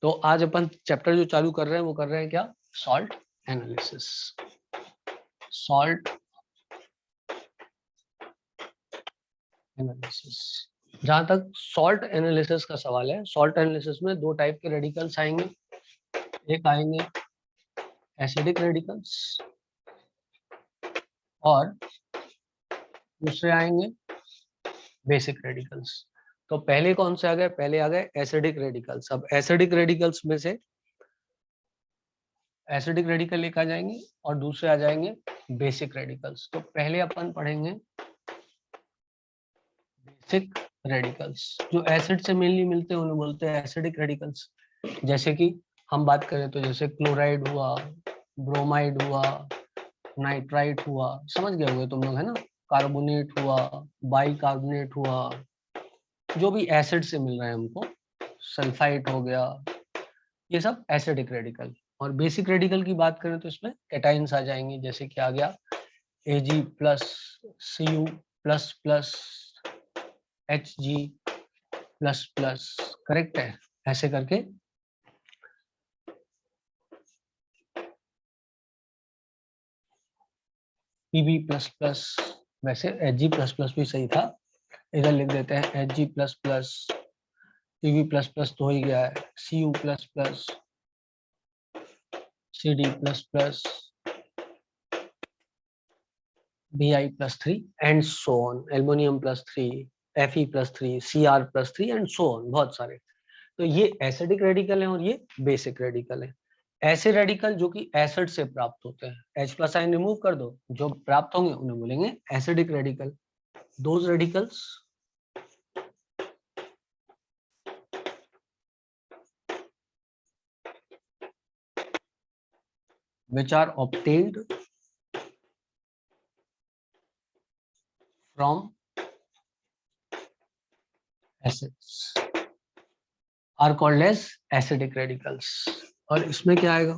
तो आज अपन चैप्टर जो चालू कर रहे हैं वो कर रहे हैं क्या, सॉल्ट एनालिसिस। सॉल्ट एनालिसिस, जहां तक सॉल्ट एनालिसिस का सवाल है, सॉल्ट एनालिसिस में दो टाइप के रेडिकल्स आएंगे। एक आएंगे एसिडिक रेडिकल्स और दूसरे आएंगे बेसिक रेडिकल्स। तो पहले कौन से आ गए, पहले आ गए एसिडिक रेडिकल्स। अब एसिडिक रेडिकल्स में से एसिडिक रेडिकल एक आ जाएंगे और दूसरे आ जाएंगे बेसिक रेडिकल्स। तो पहले अपन पढ़ेंगे बेसिक रेडिकल्स। जो एसिड से मेनली मिलते हैं उन्हें बोलते हैं एसिडिक रेडिकल्स। जैसे कि हम बात करें तो जैसे क्लोराइड हुआ, ब्रोमाइड हुआ, नाइट्राइट हुआ, समझ गए होंगे तुम लोग, है ना। कार्बोनेट हुआ, बाइकार्बोनेट हुआ, जो भी एसिड से मिल रहे हैं हमको, सल्फाइट हो गया, ये सब एसिडिक रेडिकल। और बेसिक रेडिकल की बात करें तो इसमें कैटाइंस आ जाएंगे, जैसे कि आ गया Ag plus, Cu plus plus, Hg plus plus, correct है। ऐसे करके Pb प्लस प्लस, वैसे Hg प्लस प्लस भी सही था, इधर लिख देते हैं Hg plus plus, Pb plus plus तो हो ही गया है, Cu plus plus, Cd plus plus, Bi plus 3 and so on, aluminium plus 3, Fe plus 3, Cr plus 3 and so on, बहुत सारे। तो ये एसिडिक रेडिकल है और ये बेसिक रेडिकल है। ऐसे रेडिकल जो कि एसिड से प्राप्त होते हैं, H प्लस आयन रिमूव कर दो, जो प्राप्त होंगे उन्हें बोलेंगे acidic radical. Those radicals which are obtained from acids are called as acidic radicals। और इसमें क्या आएगा,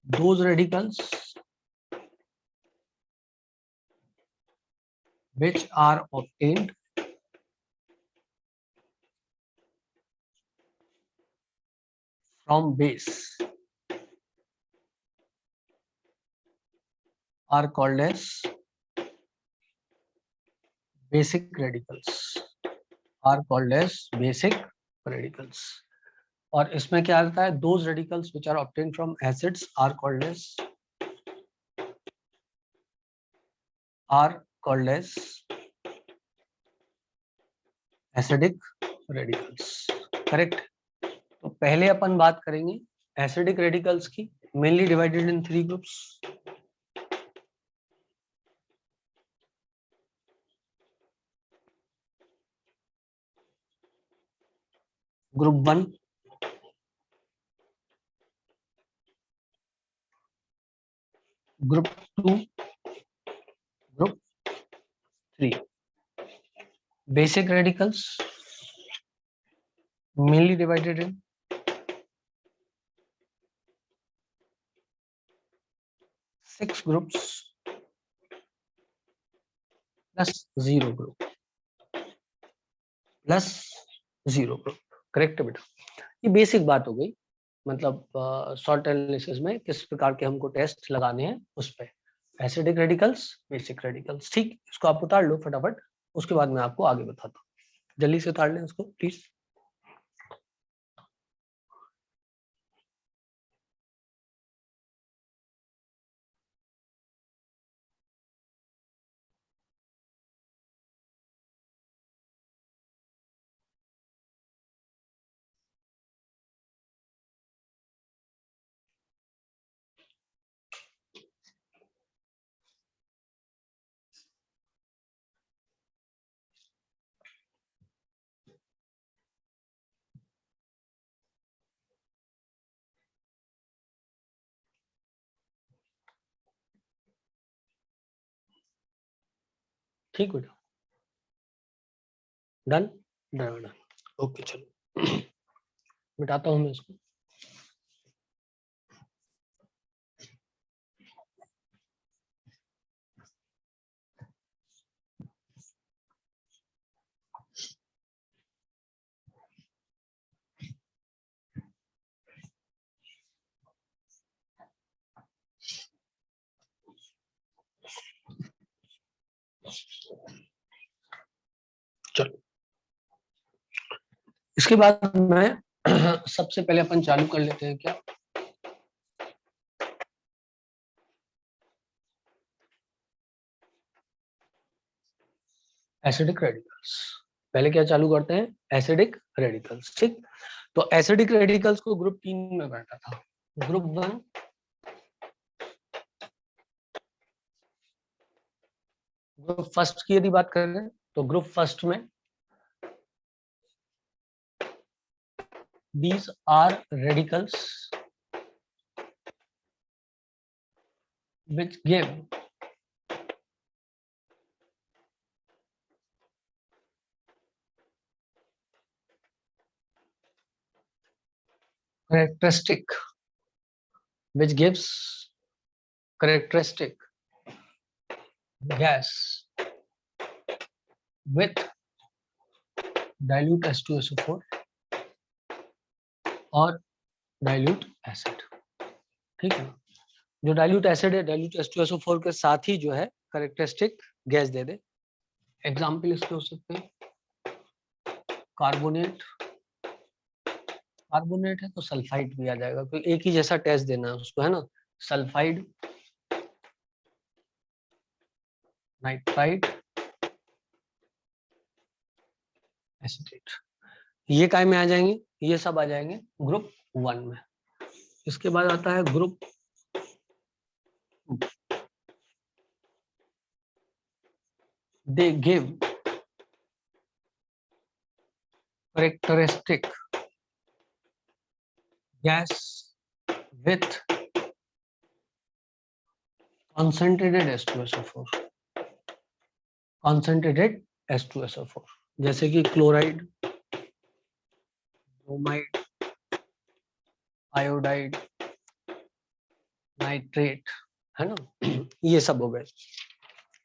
those radicals which are obtained from base are called as basic radicals, are called as basic radicals। और इसमें क्या आता है, those radicals which are obtained from acids are called as acidic radicals, correct. तो पहले अपन बात करेंगे एसिडिक रेडिकल्स की, mainly divided in 3 groups. Group 1, group 2, group 3। Basic radicals mainly divided in 6 groups plus 0 group, plus 0 group, correct बेटा। ये basic बात हो गई, मतलब सॉल्ट एनालिसिस में किस प्रकार के हमको टेस्ट लगाने हैं उस पे। एसिडिक रेडिकल्स, बेसिक रेडिकल्स, ठीक। इसको आप उतार लो फटाफट, उसके बाद मैं आपको आगे बताता हूँ। जल्दी से उतार लें इसको प्लीज। ठीक बेटा, डन डन डन, ओके चलो मिटाता हूँ मैं इसको। चलो इसके बाद मैं सबसे पहले अपन चालू कर लेते हैं क्या, एसिडिक रेडिकल्स। पहले क्या चालू करते हैं, एसिडिक रेडिकल्स। ठीक, तो एसिडिक रेडिकल्स को ग्रुप 3 में बांटा था। ग्रुप 1, ग्रुप फर्स्ट की यदि बात करें तो ग्रुप फर्स्ट में these are radicals which give characteristic, which gives characteristic gas with dilute H2SO4 और dilute acid। ठीक है, जो डाइल्यूट एसिड है, डाइल्यूट H2SO4 के साथ ही जो है करेक्टरिस्टिक गैस दे दे। एग्जाम्पल इसके हो सकते हैं कार्बोनेट, कार्बोनेट है तो सल्फाइड भी आ जाएगा, तो एक ही जैसा टेस्ट देना है उसको, है ना। सल्फाइड, नाइट्राइट, एसिटेट, ये काय में आ जाएंगे, ये सब आ जाएंगे ग्रुप 1 में। इसके बाद आता है group 2। They give characteristic gas with concentrated H2SO4, concentrated H2SO4, जैसे कि क्लोराइड, ब्रोमाइड, आयोडाइड, नाइट्रेट, है ना। ये सब हो गए,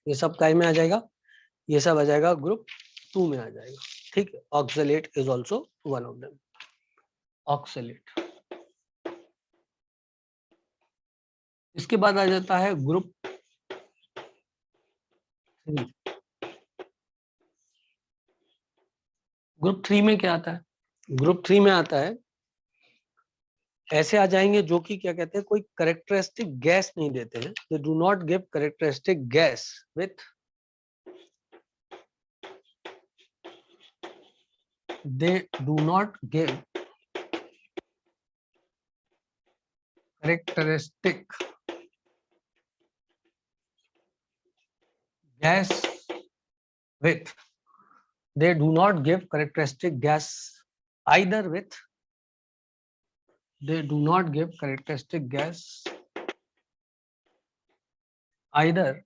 ये सब काय में आ जाएगा, ये सब आ जाएगा ग्रुप 2 में आ जाएगा। ठीक है, oxalate is also one of them, oxalate. इसके बाद आ जाता है ग्रुप 3। ग्रुप 3 में क्या आता है, ग्रुप 3 में आता है ऐसे आ जाएंगे जो कि क्या कहते हैं, कोई करेक्टरिस्टिक गैस नहीं देते हैं। They do not give characteristic gas with, they do not give characteristic gas with, they do not give characteristic gas either with, they do not give characteristic gas either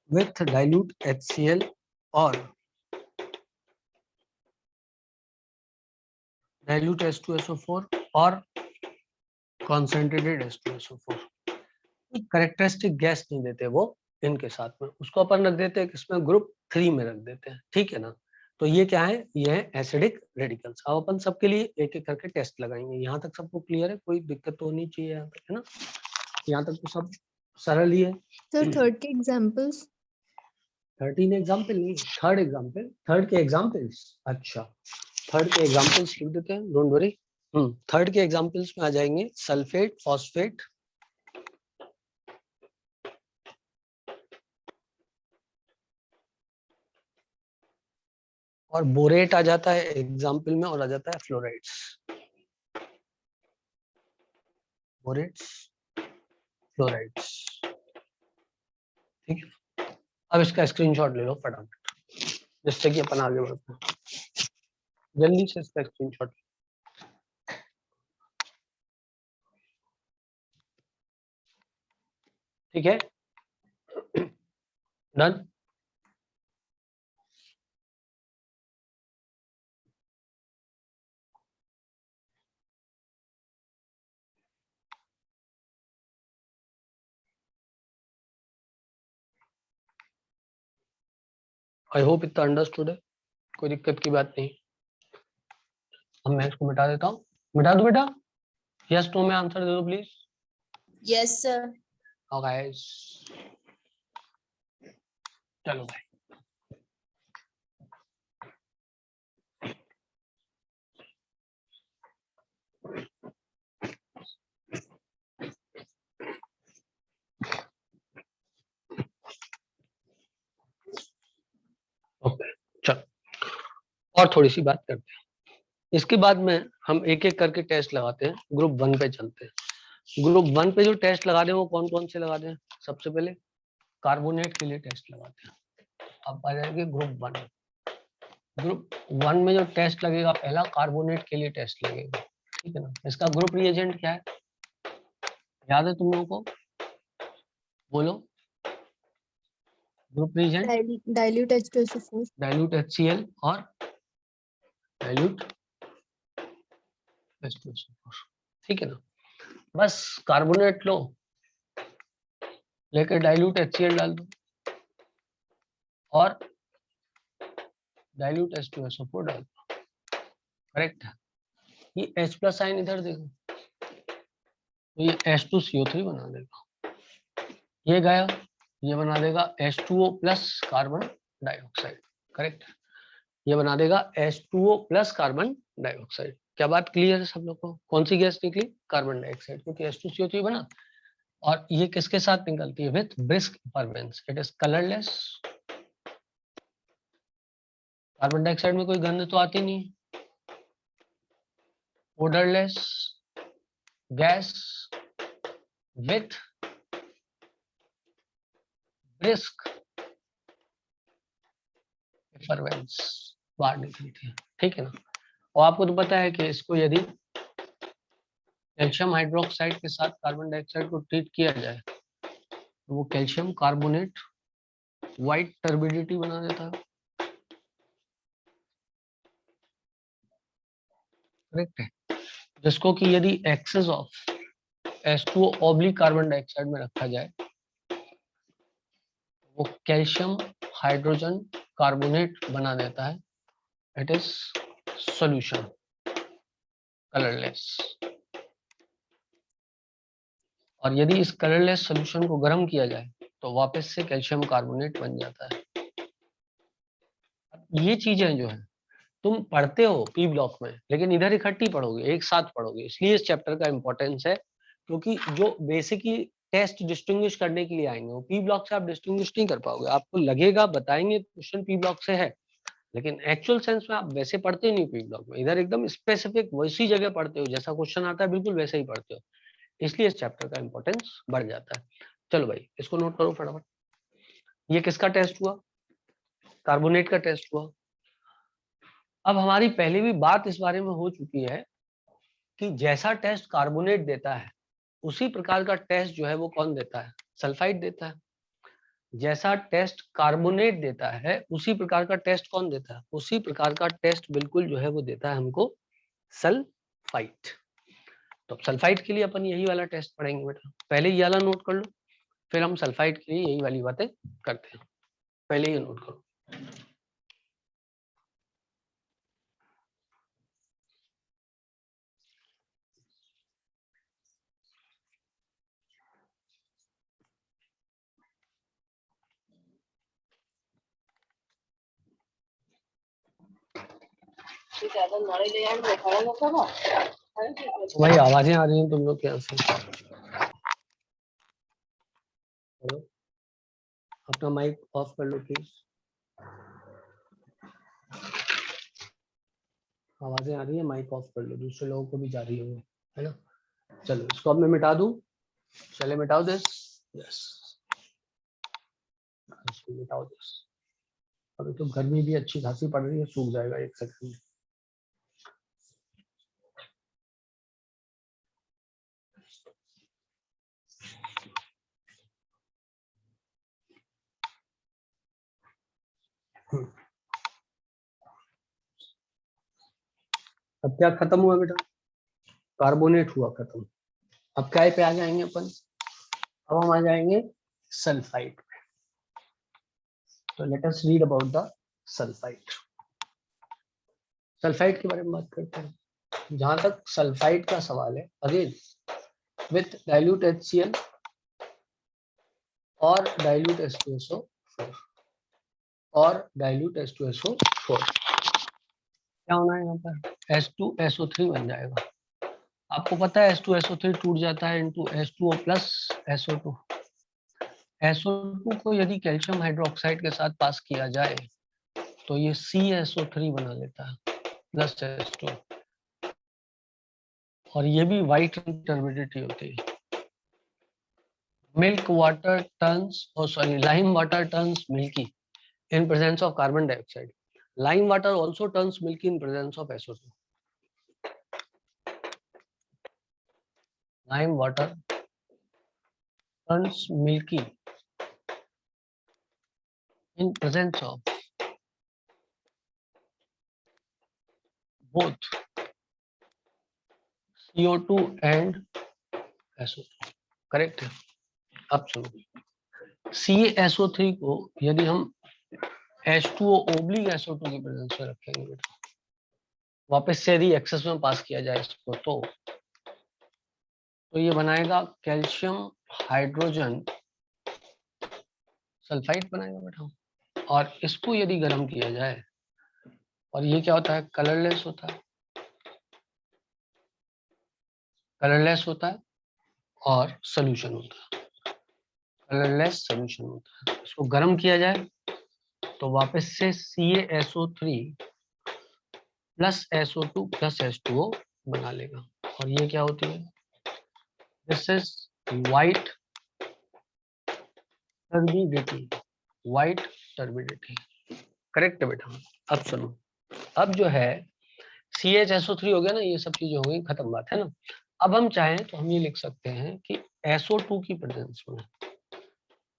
with dilute HCl or dilute H2SO4 और concentrated H2SO4। Characteristic gas नहीं देते वो इनके साथ में, उसको अपन रख देते हैं किसमें, ग्रुप 3 में रख देते हैं। ठीक है ना, तो ये क्या है, ये है एसिडिक रेडिकल्स। अब अपन सबके लिए एक एक करके टेस्ट लगाएंगे। यहाँ तक सबको क्लियर है, कोई दिक्कत तो नहीं चाहिए यहाँ तक, है ना। यहाँ तक तो सब सरल ही है। So 30 examples. 13 एग्जाम्पल नहीं, थर्ड एग्जाम्पल, थर्ड के एग्जाम्पल्स। अच्छा, थर्ड के एग्जाम्पल्स लिख देते हैं, डोंट वरी। थर्ड के एग्जाम्पल्स में आ जाएंगे सल्फेट, फॉस्फेट, और बोरेट आ जाता है एग्जाम्पल में, और आ जाता है फ्लोराइड्स, बोरेट्स, फ्लोराइड्स। ठीक है, अब इसका स्क्रीनशॉट ले लो फटाफट, जिससे कि अपन आगे बढ़ते हैं। जल्दी से इसका स्क्रीनशॉट। ठीक है, डन। आई होप इतना अंडरस्टूड है, कोई दिक्कत की बात नहीं। अब मैं इसको मिटा देता हूँ, मिटा दो बेटा, यस नो में आंसर दे दो प्लीज। Yes, sir. गाइस चलो भाई, ओके चलो और थोड़ी सी बात करते हैं। इसके बाद में हम एक एक करके टेस्ट लगाते हैं। ग्रुप 1 पे चलते हैं। ग्रुप 1 पे जो टेस्ट लगा दें वो कौन कौन से लगा दें? सबसे पहले कार्बोनेट के लिए टेस्ट लगाते हैं। अब आ जाएंगे ग्रुप 1। ग्रुप 1 में जो टेस्ट लगेगा पहला, कार्बोनेट के लिए टेस्ट लगेगा, ठीक है ना। इसका ग्रुप रिएजेंट क्या है, याद है तुम लोगों को? बोलो। Group reagent Dilute H2SO4. Dilute HCl और डाइल्यूट H2SO4, ठीक है ना। बस कार्बोनेट लो, लेकर डाइल्यूट HCl डाल दो और डाइल्यूट H2SO4 डाल दो, करेक्ट है। ये H प्लस आयन इधर देखो, तो ये H2CO3 बना देगा, ये गया, ये बना देगा H2O plus carbon dioxide, correct. ये बना देगा H2O प्लस कार्बन डाइऑक्साइड। क्या बात क्लियर है सब लोग को? कौन सी गैस निकली? कार्बन डाइऑक्साइड, क्योंकि H2CO3 बना। और ये किसके साथ निकलती है? With brisk effervescence, it is colourless. Carbon dioxide में कोई गंध तो आती नहीं, odourless gas with brisk effervescence बाहर निकलती है, ठीक है ना। और आपको तो पता है कि इसको यदि कैल्शियम हाइड्रोक्साइड के साथ कार्बन डाइऑक्साइड को ट्रीट किया जाए तो वो कैल्शियम कार्बोनेट व्हाइट टर्बिडिटी बना देता है, करेक्ट है। जिसको कि यदि excess of H2O oblique carbon dioxide में रखा जाए वो कैल्शियम हाइड्रोजन कार्बोनेट बना देता है, इट इज सॉल्यूशन, कलरलेस। और यदि इस कलरलेस सॉल्यूशन को गर्म किया जाए तो वापस से कैल्शियम कार्बोनेट बन जाता है। ये चीजें जो है तुम पढ़ते हो पी ब्लॉक में, लेकिन इधर इकट्ठी पढ़ोगे, एक साथ पढ़ोगे, इसलिए इस चैप्टर का इंपॉर्टेंस है। क्योंकि जो बेसिकली टेस्ट डिस्टिंग्विश करने के लिए आएंगे वो पी ब्लॉक से आप डिस्टिंग्विश नहीं कर पाओगे। आपको लगेगा बताएंगे क्वेश्चन पी ब्लॉक से है, लेकिन एक्चुअल सेंस में आप वैसे पढ़ते नहीं पी ब्लॉक में। इधर एकदम स्पेसिफिक वैसी जगह पढ़ते हो, जैसा क्वेश्चन आता है बिल्कुल वैसे ही पढ़ते हो, इसलिए इस चैप्टर का इंपॉर्टेंस बढ़ जाता है। चलो भाई इसको नोट करो फटाफट। ये किसका टेस्ट हुआ? कार्बोनेट का टेस्ट हुआ। अब हमारी पहले भी बात इस बारे में हो चुकी है कि जैसा टेस्ट कार्बोनेट देता है उसी प्रकार का टेस्ट जो है वो कौन देता है? सल्फाइड देता है। जैसा टेस्ट कार्बोनेट देता है उसी प्रकार का टेस्ट कौन देता है? उसी प्रकार का टेस्ट बिल्कुल जो है वो देता है हमको सल्फाइड। तो सल्फाइड के लिए अपन यही वाला टेस्ट पढ़ेंगे बेटा, पहले ये वाला नोट कर लो, फिर हम सल्फाइड के लिए यही वाली बातें करते हैं। पहले ये नोट करो। भाई आवाजें आ रही हैं तुम लोग के यहाँ से? हेलो, अपना माइक ऑफ कर लो प्लीज। आवाजें आ रही है, माइक ऑफ कर लो, दूसरे लोगों को भी जा रही होंगी, है ना। चलो इसको अब मैं मिटा दूं, चले मिटाओ दिस, यस मिटाओ दिस। अभी तो गर्मी भी अच्छी खासी पड़ रही है, सूख जाएगा एक सेकंड में। अब क्या खत्म हुआ बेटा? कार्बोनेट हुआ खत्म। अब क्या पे आ जाएंगे अपन? अब हम आ जाएंगे सल्फाइड पे। तो let us read about the sulphide. Sulphide के बारे में बात करते हैं। जहां तक सल्फाइड का सवाल है, again with dilute HCl or dilute H2SO4 और dilute H2SO4 क्या होना है यहाँ पर H2SO3 बन जाएगा। आपको पता है H2SO3 टूट जाता है into H2O plus SO2। SO2 को यदि कैल्शियम हाइड्रोक्साइड के साथ पास किया जाए तो ये CSO3 बना लेता है प्लस H2, और ये भी वाइट टर्बिडिटी होती है। Milk water turns lime water turns milky in presence of carbon dioxide. Lime water also turns milky in presence of SO2. Lime water turns milky in presence of both CO2 and SO2. Correct है। अब सुनो, CaSO3 को यदि हम H2O oblique SO2 की presence में रखेंगे, वापस से यदि एक्सेस में पास किया जाए इसको तो ये बनाएगा कैल्शियम हाइड्रोजन सल्फाइड बनाएगा बेटा। और इसको यदि गर्म किया जाए, और ये क्या होता है, कलरलेस होता है, कलरलेस होता है और सोल्यूशन होता है, कलरलेस सोल्यूशन होता है। इसको गर्म किया जाए तो वापस से CaSO3 plus SO2 plus H2O बना लेगा। और ये क्या होती है, this is white turbidity, white turbidity. Correct है बेटा। अब सुनो, अब जो है CHSO3 हो गया ना, ये सब चीजें हो गई, खत्म बात है ना। अब हम चाहें तो हम ये लिख सकते हैं कि SO2 की प्रेजेंस में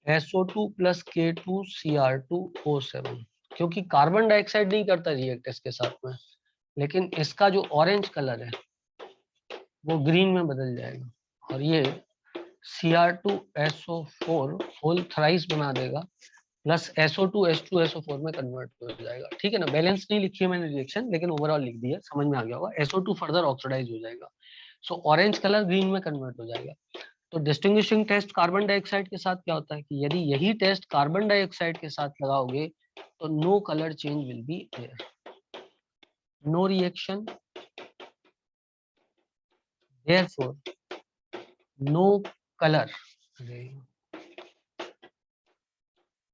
SO2 प्लस K2Cr2O7, क्योंकि कार्बन डाइऑक्साइड नहीं करता रिएक्ट इसके साथ में, लेकिन इसका जो ऑरेंज कलर है वो ग्रीन में बदल जाएगा और ये Cr2SO4 होल थ्राइस बना देगा प्लस SO2 H2SO4 में कन्वर्ट हो जाएगा। ठीक है ना, बैलेंस नहीं लिखी है मैंने रिएक्शन, लेकिन ओवरऑल लिख दिया, समझ में आ गया होगा। SO2 फर्दर ऑक्सीडाइज हो जाएगा, सो ऑरेंज कलर ग्रीन में कन्वर्ट हो जाएगा। तो डिस्टिंग्विशिंग टेस्ट कार्बन डाइऑक्साइड के साथ क्या होता है कि यदि यही टेस्ट कार्बन डाइऑक्साइड के साथ लगाओगे तो no colour change will be there, no reaction, therefore no colour,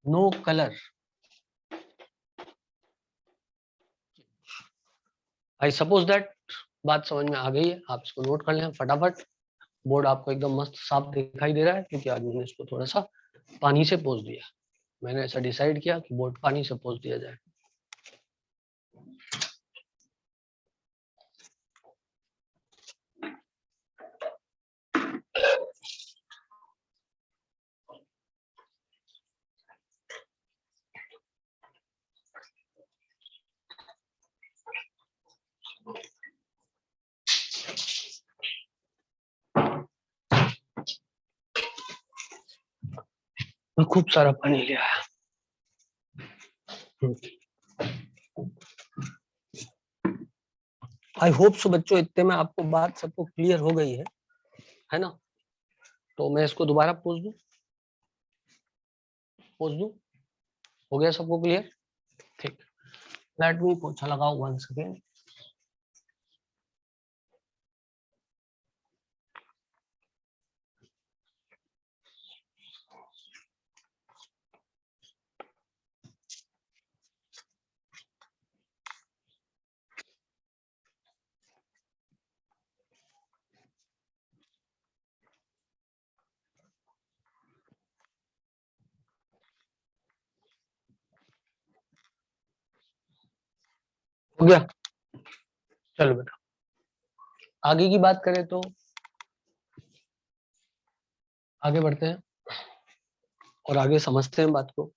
no colour. I suppose that बात समझ में आ गई है, आप इसको नोट कर लें फटाफट। बोर्ड आपको एकदम मस्त साफ दिखाई दे रहा है क्योंकि आज मैंने इसको थोड़ा सा पानी से पोंछ दिया। मैंने ऐसा डिसाइड किया कि बोर्ड पानी से पोंछ दिया जाए। मैं खूब सारा पानी लिया। आई होप सो बच्चों, इतने में आपको बात सबको क्लियर हो गई है ना। तो मैं इसको दोबारा पोंछ दूं, हो गया सबको क्लियर? ठीक, लेट मी पोछा लगाओ वंस अगेन। हो गया, चलो बेटा आगे की बात करें तो आगे बढ़ते हैं और आगे समझते हैं बात को।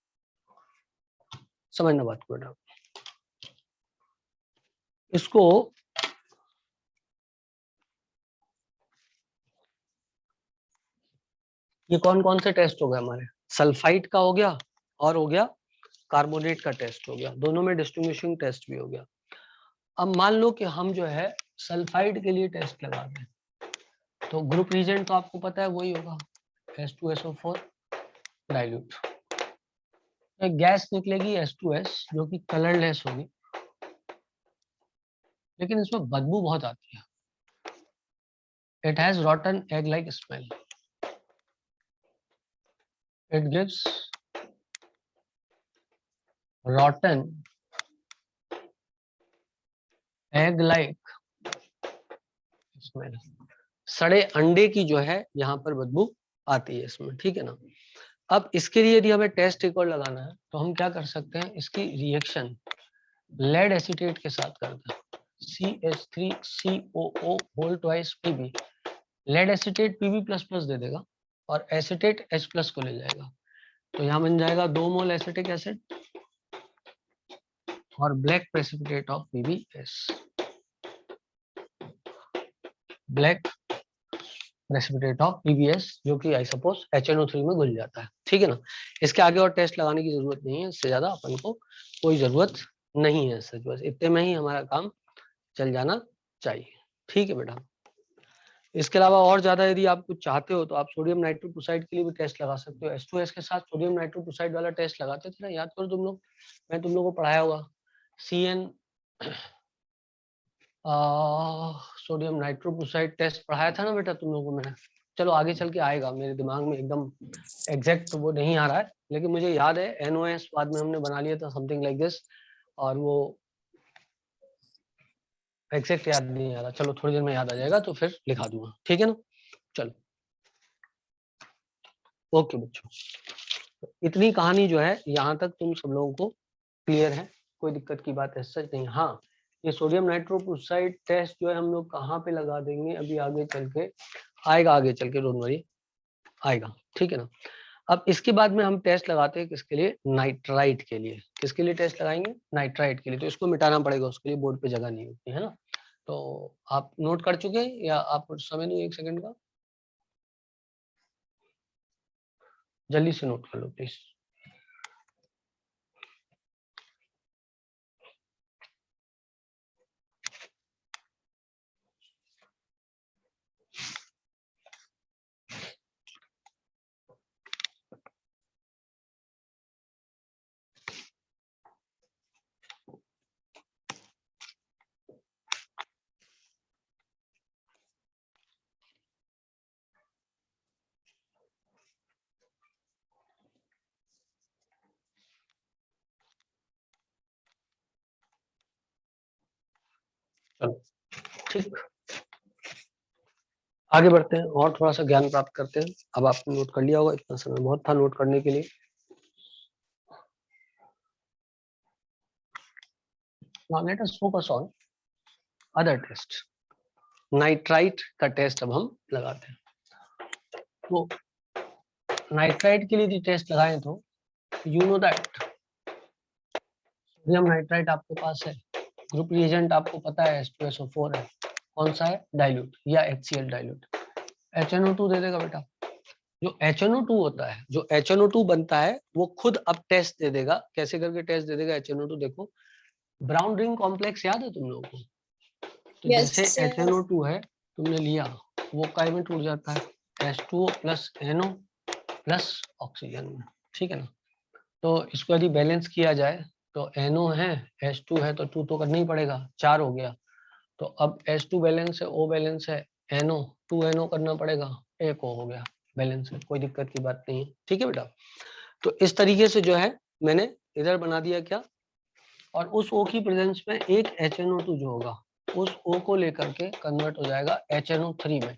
समझना बात को बेटा, इसको ये कौन कौन से टेस्ट हो गए हमारे, सल्फाइड का हो गया और हो गया कार्बोनेट का टेस्ट हो गया, दोनों में डिस्टिंग्विशिंग टेस्ट भी हो गया। अब मान लो कि हम जो है सल्फाइड के लिए टेस्ट लगा दें, तो ग्रुप रीजेंट तो आपको पता है वही होगा H2SO4 डाइल्यूट। एक गैस निकलेगी H2S जो कि कलरलेस होगी, लेकिन इसमें बदबू बहुत आती है। It has रॉटन egg like smell, it gives रॉटन egg like smell. सड़े अंडे की जो है यहाँ पर बदबू आती है इसमें, ठीक है ना। अब इसके लिए यदि हमें टेस्ट एक और लगाना है तो हम क्या कर सकते हैं, इसकी रिएक्शन लेड एसीटेट के साथ करते हैं, CH3COO whole twice Pb। Lead acetate Pb++ दे देगा और एसीटेट H+ को ले जाएगा, तो यहाँ बन जाएगा 2 मोल एसिटिक एसिड और black precipitate of PbS, black precipitate of PbS, जो कि आई सपोज HNO3 में घुल जाता है, ठीक है ना। इसके आगे और टेस्ट लगाने की जरूरत नहीं है, इससे ज्यादा अपन को कोई जरूरत नहीं है सच, बस इतने में ही हमारा काम चल जाना चाहिए, ठीक है बेटा। इसके अलावा और ज्यादा यदि आप कुछ चाहते हो तो आप सोडियम नाइट्रोक्लोराइड के लिए भी टेस्ट लगा सकते हो। H2S के साथ सोडियम नाइट्रोक्लोराइड वाला टेस्ट लगाते थे ना, याद करो तुम लोग, मैं तुम लोगों को पढ़ाया होगा। CN सोडियम नाइट्रोक्लोराइड टेस्ट पढ़ाया था ना बेटा तुम लोगों को मैंने। चलो आगे चल के आएगा, मेरे दिमाग में एकदम एग्जैक्ट वो नहीं आ रहा है, लेकिन मुझे याद है NOS बाद में हमने बना लिया था समथिंग लाइक दिस, और वो एग्जैक्ट याद नहीं आ रहा। चलो थोड़ी देर में याद आ जाएगा तो फिर लिखा दूंगा, ठीक है ना। चलो ओके बच्चों, इतनी कहानी जो है यहाँ तक तुम सब लोगों को क्लियर है, कोई दिक्कत की बात ऐसा नहीं। हाँ, ये सोडियम नाइट्रोक्लोराइड टेस्ट जो है हम लोग कहाँ पे लगा देंगे अभी आगे चल के आएगा, आगे चल के डोंट वरी आएगा, ठीक है ना। अब इसके बाद में हम टेस्ट लगाते हैं किसके लिए, नाइट्राइट के लिए। किसके लिए टेस्ट लगाएंगे, नाइट्राइट के लिए। तो इसको मिटाना पड़ेगा, उसके लिए बोर्ड पे जगह नहीं होती है ना। तो आप नोट कर चुके हैं या आप समय दूं 1 सेकंड का, जल्दी से नोट कर लो प्लीज। चलो ठीक, आगे बढ़ते हैं और थोड़ा सा ज्ञान प्राप्त करते हैं। अब आपने नोट कर लिया होगा, इतना समय बहुत था नोट करने के लिए। Now let us focus on other test. Nitrite का टेस्ट अब हम लगाते हैं। तो नाइट्राइट के लिए यदि टेस्ट लगाएं तो you know that sodium nitrite आपके पास है, ग्रुप रिएजेंट आपको पता है H2SO4 है, कौन सा है, डाइल्यूट या HCl डाइल्यूट। HNO2 दे देगा बेटा। जो HNO2 होता है, जो HNO2 बनता है वो खुद अब टेस्ट दे देगा। कैसे करके टेस्ट दे देगा HNO2, देखो ब्राउन रिंग कॉम्प्लेक्स याद है तुम लोगों को, तो Yes, जैसे sir. HNO2 है तुमने लिया, वो काय में टूट जाता है, H2O plus NO plus oxygen में, ठीक है ना। तो इसको यदि बैलेंस किया जाए तो NO है, H2 है, तो 2 तो करना ही पड़ेगा, 4 हो गया। तो अब H2 बैलेंस है, O बैलेंस है, NO 2NO करना पड़ेगा, 1 हो गया बैलेंस है, कोई दिक्कत की बात नहीं है, ठीक है बेटा। तो इस तरीके से जो है मैंने इधर बना दिया क्या, और उस O की प्रेजेंस में एक HNO2 जो होगा उस O को लेकर के कन्वर्ट हो जाएगा HNO3 में,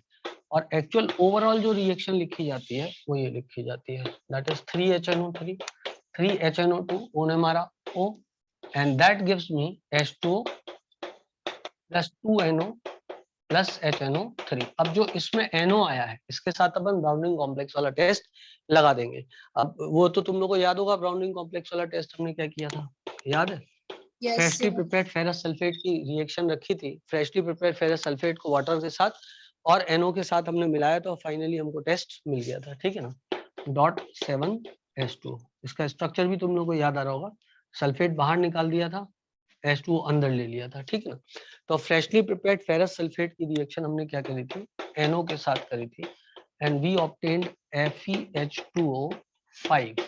और एक्चुअल ओवरऑल जो रिएक्शन लिखी जाती है वो ये लिखी जाती है, that is 3HNO3 3HNO2 O ने मारा O, and that gives me H2O plus 2NO plus HNO3। अब जो इसमें NO आया है इसके साथ अपन ब्राउनिंग कॉम्प्लेक्स वाला टेस्ट लगा देंगे। अब वो तो तुम लोग को याद होगा, ब्राउनिंग कॉम्प्लेक्स वाला टेस्ट हमने क्या किया था, याद है। Yes, freshly sir. Prepared ferrous sulphate की रिएक्शन रखी थी, फ्रेशली प्रिपेयर्ड फेरस सल्फेट को वाटर के साथ और NO के साथ हमने मिलाया तो फाइनली हमको टेस्ट मिल गया था, ठीक है ना। .7H2, इसका स्ट्रक्चर भी तुम लोग को याद आ रहा होगा, सल्फेट बाहर निकाल दिया था, H2O अंदर ले लिया था, ठीक है ना। तो फ्रेशली प्रिपेयर्ड फेरस सल्फेट की रिएक्शन हमने क्या करी थी, NO के साथ करी थी and we obtained FeH2O5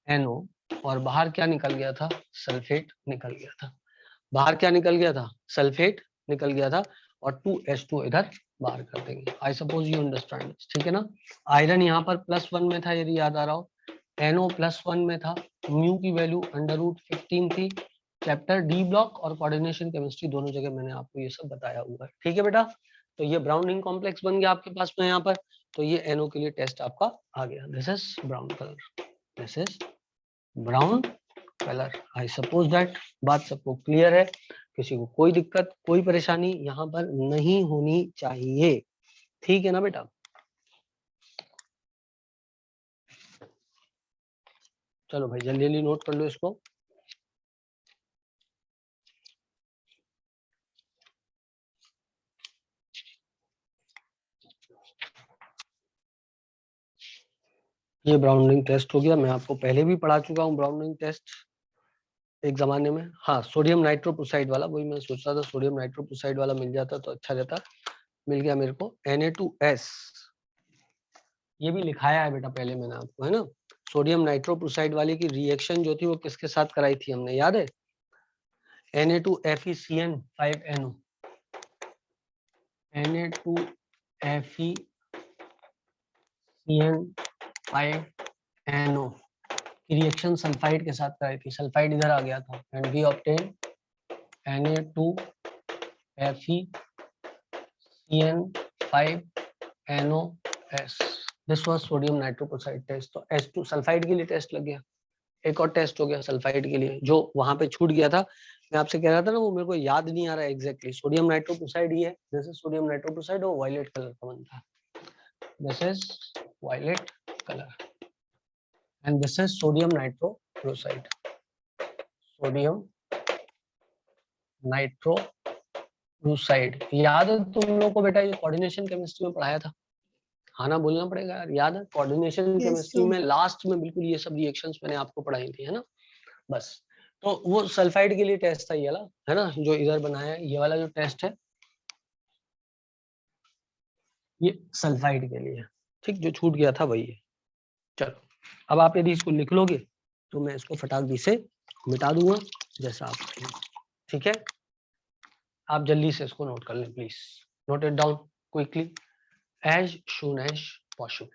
NO, और बाहर क्या निकल गया था? सल्फेट निकल गया था। बाहर क्या निकल गया था? सल्फेट निकल गया था, और 2H2 इधर बाहर कर देंगे। आई सपोज यू अंडरस्टैंड, ठीक है ना। आयरन यहाँ पर +1 में था, यदि याद आ रहा हो, NO +1 में था, म्यू की वैल्यू √15 थी। चैप्टर डी ब्लॉक और कोऑर्डिनेशन केमिस्ट्री दोनों जगह मैंने आपको ये सब बताया हुआ है, ठीक है बेटा। तो ये ब्राउन रिंग कॉम्प्लेक्स बन गया आपके पास में यहाँ पर। तो ये NO के लिए टेस्ट आपका आ गया। This is brown colour, this is brown colour. I suppose that बात सबको क्लियर है, किसी को कोई दिक्कत कोई परेशानी यहाँ पर नहीं होनी चाहिए, ठीक है ना बेटा। चलो भाई जल्दी जल्दी नोट कर लो इसको। ये ब्राउन रिंग टेस्ट हो गया, मैं आपको पहले भी पढ़ा चुका हूँ ब्राउन रिंग टेस्ट एक जमाने में। हाँ, सोडियम नाइट्रोप्रोसाइड वाला, वही मैं सोच रहा था सोडियम नाइट्रोप्रोसाइड वाला मिल जाता तो अच्छा रहता। मिल गया मेरे को Na2S, ये भी लिखाया है बेटा पहले मैंने आपको, है ना। सोडियम नाइट्रोप्रोसाइड वाले की रिएक्शन जो थी वो किसके साथ कराई थी हमने, याद है? Na2FeCN5NO, Na2FeCN5NO की रिएक्शन सल्फाइड के साथ कराई थी। सल्फाइड इधर आ गया था and we obtain Na2FeCN5NOS। This was sodium nitroprusside test. तो H2 सल्फाइड के लिए टेस्ट लग गया। एक और टेस्ट हो गया सल्फाइड के लिए, जो वहां पे छूट गया था। मैं आपसे कह रहा था ना, वो मेरे को याद नहीं आ रहा है एग्जैक्टली। सोडियम नाइट्रोप्रोसाइड ही है, दिस इज सोडियम नाइट्रोप्रोसाइड, और वायलेट कलर का बनता है। This is violet colour and this is sodium nitroprusside, sodium nitroprusside. याद है तुम लोग को बेटा, ये कोऑर्डिनेशन केमिस्ट्री में पढ़ाया था। हाँ ना, बोलना पड़ेगा यार, याद है? Coordination Yes, chemistry sir. में लास्ट में बिल्कुल ये सब रिएक्शंस मैंने आपको पढ़ाई थी, है ना। बस, तो वो सल्फाइड के लिए टेस्ट था ये वाला, है ना, जो इधर बनाया है। ये वाला जो टेस्ट है ये सल्फाइड के लिए, ठीक, जो छूट गया था वही है। चलो, अब आप यदि इसको लिख लोगे तो मैं इसको फटाक दी से मिटा दूंगा, जैसा आप, ठीक है। आप जल्दी से इसको नोट कर लें please, note it down quickly as soon as possible,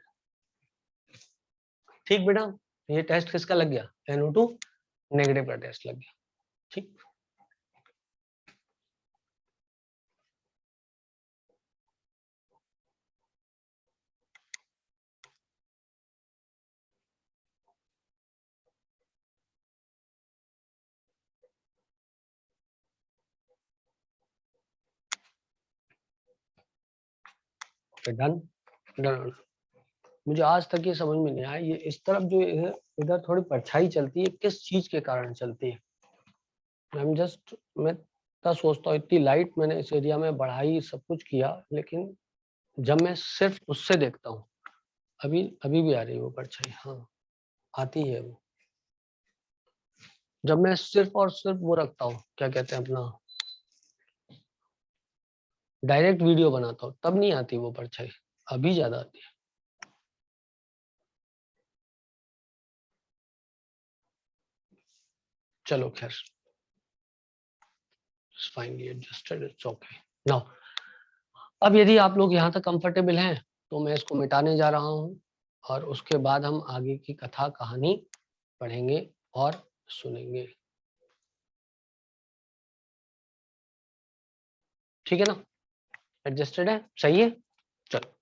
ठीक बेटा। ये टेस्ट किसका लग गया? NO2 नेगेटिव का टेस्ट लग गया, ठीक। Done done. मुझे आज तक ये समझ में नहीं आया, ये इस तरफ जो है इधर थोड़ी परछाई चलती है, किस चीज के कारण चलती है? मैं तो सोचता हूँ इतनी लाइट मैंने इस एरिया में बढ़ाई, सब कुछ किया, लेकिन जब मैं सिर्फ उससे देखता हूँ, अभी अभी भी आ रही है वो परछाई, हाँ आती है वो। जब मैं सिर्फ और सिर्फ वो रखता हूँ, क्या कहते हैं अपना, डायरेक्ट वीडियो बनाता हूँ, तब नहीं आती वो परछाई, अभी ज्यादा आती है। चलो खैर, finally adjusted, it's okay now. अब यदि आप लोग यहाँ तक कंफर्टेबल हैं तो मैं इसको मिटाने जा रहा हूँ, और उसके बाद हम आगे की कथा कहानी पढ़ेंगे और सुनेंगे, ठीक है ना। एडजस्टेड है, सही है। चलो,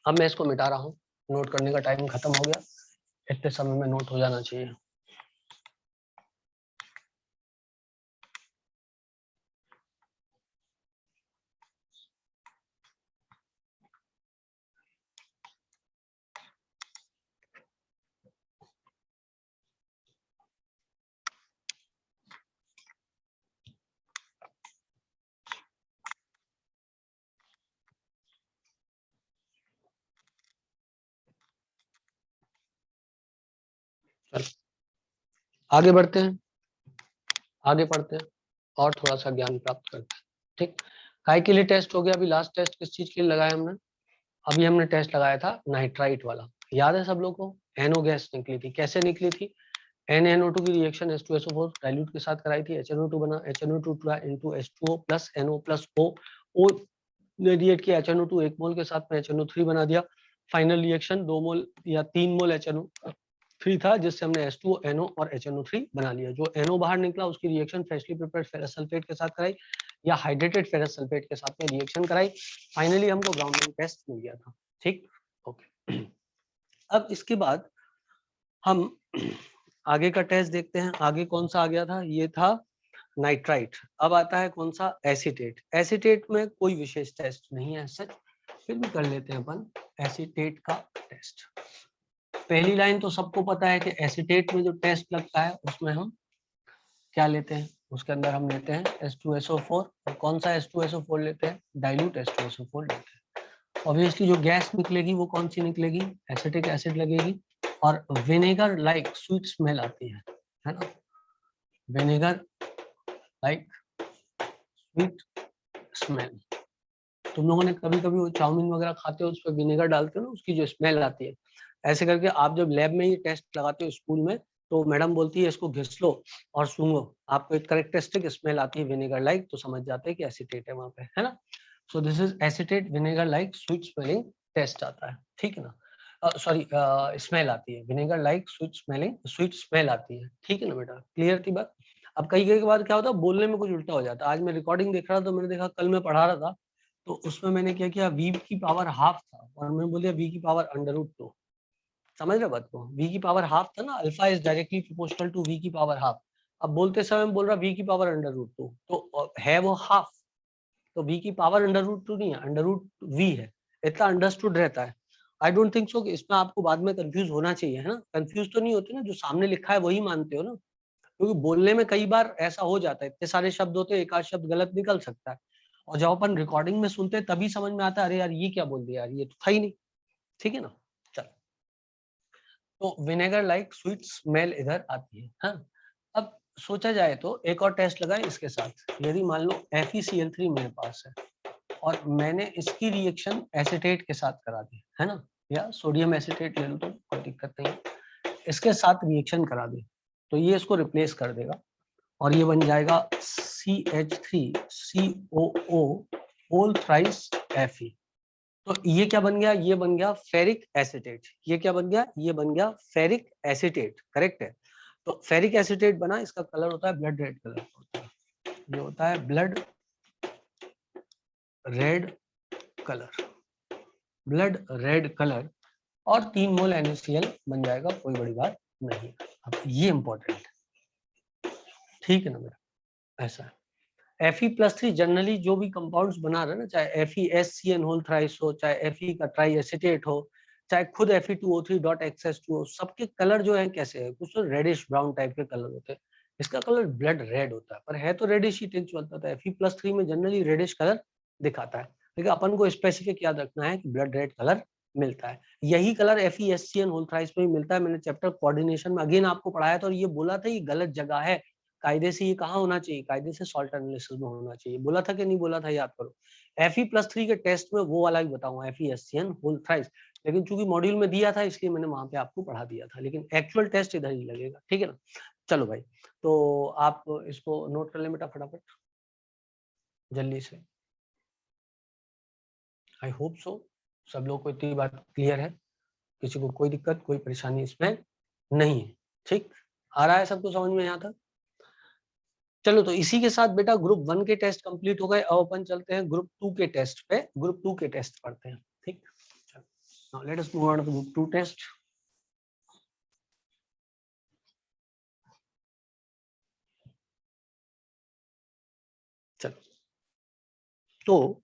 अब मैं इसको मिटा रहा हूँ, नोट करने का टाइम खत्म हो गया, इतने समय में नोट हो जाना चाहिए। चलो आगे बढ़ते हैं, आगे पढ़ते हैं और थोड़ा सा ज्ञान प्राप्त करते हैं, ठीक। काय के लिए टेस्ट हो गया? अभी लास्ट टेस्ट किस चीज के लिए लगाया हमने? अभी हमने टेस्ट लगाया था नाइट्राइट वाला, याद है सब लोग को? NO गैस निकली थी, कैसे निकली थी? NaNO2 की रिएक्शन H2SO4 डाइल्यूट के साथ कराई थी, HNO2 बना, HNO2 into H2O plus NO plus O ने रिएक्ट किया, HNO2 1 मोल के साथ में HNO3 बना दिया। फाइनल रिएक्शन 2 मोल या 3 मोल HNO3 था, जिससे हमने H2O, NO और HNO3 बना लिया। जो NO बाहर निकला उसकी reaction freshly prepared ferrous sulphate के साथ कराई या हाइड्रेटेड फेरस सल्फेट के साथ में रिएक्शन कराई। फाइनली हमको ग्राउंडिंग टेस्ट मिल गया था। ठीक, ओके। अब इसके बाद हम आगे का टेस्ट देखते हैं। आगे कौन सा आ गया था? ये था नाइट्राइट। अब आता है कौन सा? एसीटेट। एसीटेट में कोई विशेष टेस्ट नहीं है सच, फिर भी कर लेते हैं अपन एसीटेट का टेस्ट। पहली लाइन तो सबको पता है कि एसीटेट में जो टेस्ट लगता है उसमें हम क्या लेते हैं? उसके अंदर हम लेते हैं H2SO4। और कौन सा H2SO4 लेते हैं? डाइल्यूट H2SO4 लेते हैं। ऑब्वियसली जो गैस निकलेगी वो कौन सी निकलेगी? एसिटिक एसिड लगेगी और विनेगर लाइक स्वीट स्मेल आती है ना? Vinegar like sweet smell. तुम लोगों ने कभी कभी वो चाउमीन वगैरह खाते हो, उस पर विनेगर डालते हो ना, उसकी जो स्मेल आती है, ऐसे करके आप जब लैब में ये टेस्ट लगाते हो स्कूल में, तो मैडम बोलती है इसको घिस लो और सूंघो, आपको एक करेक्टरिस्टिक स्मेल आती है विनेगर लाइक, तो समझ जाते हैं कि एसिटेट है वहां पे, है ना? So this is acetate vinegar like sweet smelling taste आता है, ठीक है ना? सॉरी, स्मेल आती है, vinegar like sweet smelling, sweet smell आती है, ठीक है ना बेटा? क्लियर थी बात? अब कई कई बार क्या होता है, बोलने में कुछ उल्टा हो जाता है। आज मैं रिकॉर्डिंग देख रहा था तो मैंने देखा, कल मैं पढ़ा रहा था तो उसमें मैंने क्या किया, v की पावर हाफ था और मैं बोल दिया v की पावर √2। समझ रहे बात को? v की पावर हाफ था ना, alpha is directly proportional to v की पावर हाफ। अब बोलते समय बोल रहा v की पावर √2, तो है वो हाफ, तो v की पावर √2 नहीं है, √v है, इतना अंडरस्टूड रहता है। आई डोंट थिंक सो कि इसमें आपको बाद में कंफ्यूज होना चाहिए, है ना? कंफ्यूज तो नहीं होते ना, जो सामने लिखा है वही मानते हो ना, क्योंकि बोलने में कई बार ऐसा हो जाता है, इतने सारे शब्द होते हैं, एक आध शब्द गलत निकल सकता है, और जब अपन रिकॉर्डिंग में सुनते हैं तभी समझ में आता है, अरे यार ये क्या बोल दिया यार, ये तो था ही नहीं, ठीक है ना? चल, तो विनेगर लाइक स्वीट स्मेल इधर आती है। हाँ, अब सोचा जाए तो एक और टेस्ट लगाए इसके साथ। यदि मान लो FeCl3 मेरे पास है और मैंने इसकी रिएक्शन एसिटेट के साथ करा दी, है ना, या सोडियम एसिटेट ले लो तो कोई दिक्कत नहीं है, इसके साथ रिएक्शन करा दी, तो ये इसको रिप्लेस कर देगा और ये बन जाएगा CH3COO होल थ्राइस Fe। तो ये क्या बन गया? ये बन गया फेरिक एसिटेट। ये क्या बन गया? ये बन गया फेरिक एसिटेट, करेक्ट है? तो फेरिक एसिटेट बना, इसका कलर होता है ब्लड रेड कलर होता है, ये होता है blood red colour, blood red colour, और 3 मोल NaCl बन जाएगा, कोई बड़ी बात नहीं। अब ये इंपॉर्टेंट है, ठीक है ना मेरा? ऐसा है। Fe+3 जनरली जो भी कंपाउंड्स बना रहे हैं ना, चाहे FeSCN होल थ्राइस हो, चाहे Fe का ट्राई एसिटेट हो, चाहे खुद Fe2O3.XS2 सबके कलर जो है कैसे है? कुछ तो रेडिश ब्राउन टाइप के कलर होते हैं, इसका कलर ब्लड रेड होता है, पर है तो रेडिश ही टिंच होता है। Fe+3 में जनरली रेडिश कलर दिखाता है, लेकिन अपन को स्पेसिफिक याद रखना है कि ब्लड रेड कलर मिलता है। यही कलर FeSCN होल थ्राइस में भी मिलता है। मैंने चैप्टर कोऑर्डिनेशन में अगेन आपको पढ़ाया था और ये बोला था ये गलत जगह है, कायदे से ये कहाँ होना चाहिए? कायदे से सॉल्ट एनालिसिस में होना चाहिए। बोला था कि नहीं बोला था? याद करो। Fe+3 के टेस्ट में वो वाला ही बताऊंगा, FeSCN होल थ्राइस, लेकिन चूंकि मॉड्यूल में दिया था इसलिए मैंने वहां पे आपको पढ़ा दिया था, लेकिन एक्चुअल टेस्ट इधर ही लगेगा, ठीक है ना? चलो भाई, तो आप इसको नोट कर लें बेटा फटाफट जल्दी से। आई होप सो सब लोग को इतनी बात क्लियर है, किसी को कोई दिक्कत कोई परेशानी इसमें नहीं है, ठीक? आ रहा है सबको समझ में यहाँ तक? चलो, तो इसी के साथ बेटा ग्रुप 1 के टेस्ट कंप्लीट हो गए। अब अपन चलते हैं ग्रुप 2 के टेस्ट पे, ग्रुप 2 के टेस्ट पढ़ते हैं, ठीक? चलो, let us move on to group 2 test. चलो, तो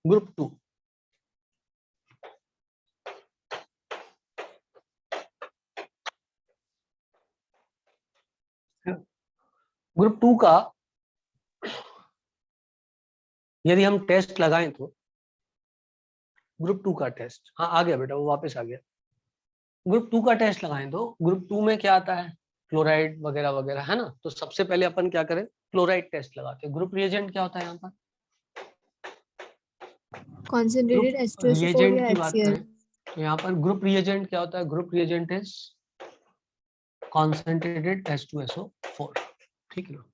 ग्रुप 2, ग्रुप 2 का यदि हम टेस्ट लगाएं तो ग्रुप 2 का टेस्ट, हाँ आ गया बेटा, वो वापस आ गया। ग्रुप 2 का टेस्ट लगाएं तो ग्रुप 2 में क्या आता है, क्लोराइड वगैरह वगैरह, है ना। तो सबसे पहले अपन क्या करें, क्लोराइड टेस्ट लगाते हैं। ग्रुप रिएजेंट क्या होता है यहाँ पर, Concentrated ग्रुप H2SO4 रिएजेंट या की बात HCl? करें तो यहाँ पर ग्रुप रिएजेंट क्या होता है, group reagent is concentrated H2SO4, ठीक है ना।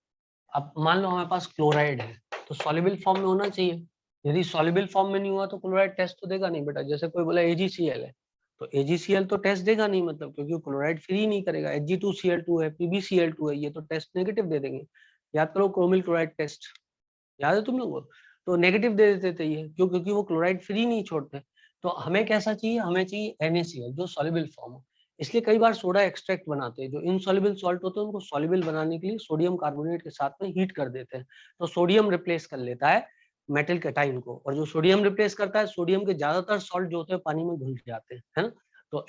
अब मान लो हमारे पास क्लोराइड है तो सॉल्युबल फॉर्म में होना चाहिए, यदि सॉल्युबल फॉर्म में नहीं हुआ तो क्लोराइड टेस्ट तो देगा नहीं बेटा। जैसे कोई बोला AgCl है तो AgCl तो टेस्ट देगा नहीं, मतलब क्योंकि वो क्लोराइड फ्री नहीं करेगा। Hg2Cl2 है, PbCl2 है, ये तो टेस्ट नेगेटिव दे देंगे। याद करो क्रोमिल क्लोराइड टेस्ट, याद है तुम लोगों को, तो नेगेटिव दे देते थे ये, क्यों, क्योंकि वो क्लोराइड फ्री नहीं छोड़ते। तो हमें कैसा चाहिए, हमें चाहिए NaCl जो सॉल्युबल फॉर्म हो। इसलिए कई बार सोडा एक्सट्रैक्ट बनाते हैं, जो इनसॉल्युबल सॉल्ट होते हैं उनको सॉल्युबल बनाने के लिए सोडियम कार्बोनेट के साथ में हीट कर देते हैं, तो सोडियम रिप्लेस कर लेता है मेटल कैटाइन को, और जो सोडियम रिप्लेस करता है, सोडियम के ज्यादातर सॉल्ट जो होते हैं पानी में घुल जाते हैं, है ना। तो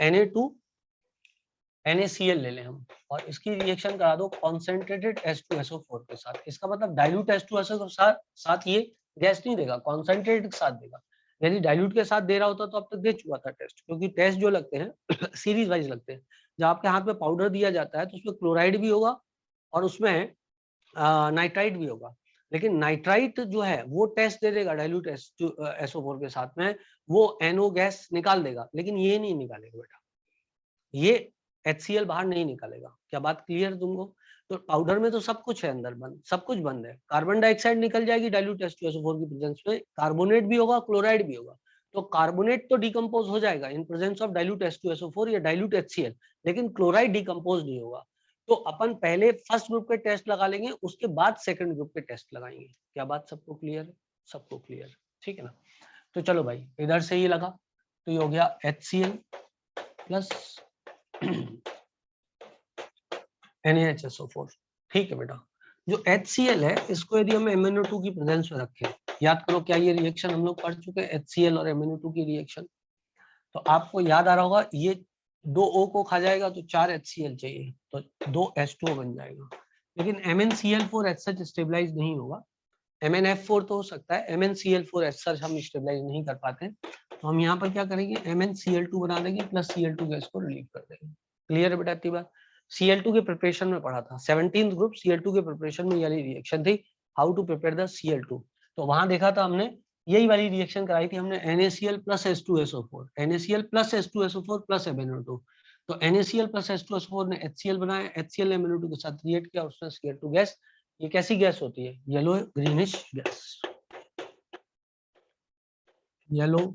NaCl ले लें हम, और इसकी रिएक्शन करा दो कॉन्सेंट्रेटेड H2SO4 के साथ। इसका मतलब डाइल्यूट H2SO के साथ ये गैस नहीं देगा, कॉन्सेंट्रेटेड के साथ देगा। यदि डाइल्यूट के साथ दे रहा होता तो अब तक दे चुका था टेस्ट, क्योंकि टेस्ट जो लगते हैं सीरीज वाइज लगते हैं। जब आपके हाथ में पाउडर दिया जाता है तो उसमें क्लोराइड भी होगा और उसमें नाइट्राइट भी होगा, लेकिन नाइट्राइट जो है वो टेस्ट दे देगा डाइल्यूट SO4 के साथ में, वो NO गैस निकाल देगा, लेकिन ये नहीं निकालेगा बेटा, ये HCl बाहर नहीं निकालेगा। क्या बात क्लियर तुमको। तो पाउडर में तो सब कुछ है अंदर बंद, सब कुछ बंद है। कार्बन डाइऑक्साइड निकल जाएगी डाइल्यूट H2SO4 की प्रेजेंस में, कार्बोनेट भी होगा, क्लोराइड भी होगा। तो कार्बोनेट तो डिकम्पोज हो जाएगा in presence of dilute H2SO4 या डाइल्यूट HCl, लेकिन क्लोराइड डिकम्पोज नहीं होगा। तो अपन पहले फर्स्ट ग्रुप के टेस्ट लगा लेंगे, उसके बाद सेकंड ग्रुप के टेस्ट लगाएंगे। क्या बात सबको क्लियर है, सबको क्लियर, ठीक है ना। तो चलो भाई, इधर से ये लगा तो ये हो गया HCl प्लस NaHSO4, ठीक है बेटा। जो HCl है इसको यदि हम MnO2 की प्रेजेंस में रखें, याद करो क्या ये रिएक्शन हम लोग पढ़ चुके हैं, HCl और MnO2 की रिएक्शन। तो आपको याद आ रहा होगा, ये 2 O को खा जाएगा तो 4 HCl चाहिए, तो 2 H2O बन जाएगा। लेकिन MnCl4 एज सच स्टेबलाइज नहीं होगा, MnF4 तो हो सकता है, MnCl4 एज सच हम स्टेबलाइज नहीं कर पाते। तो हम यहाँ पर क्या करेंगे, MnCl2 बना देंगे प्लस Cl2 गैस को रिलीव कर देंगे। क्लियर है बेटा इतनी बात। Cl2 के प्रिपरेशन में पढ़ा था, 17th ग्रुप Cl2 के प्रिपरेशन में ये रिएक्शन थी, how to prepare the Cl2। तो वहां देखा था हमने, यही वाली रिएक्शन कराई थी हमने, NaCl plus H2SO4, NaCl plus H2SO4 plus MnO2। तो NaCl प्लस H2SO4 ने HCl बनाया, HCl ने MnO2 के साथ रिएक्ट किया, उसने Cl2 गैस। ये कैसी गैस होती है, yellow greenish gas, yellow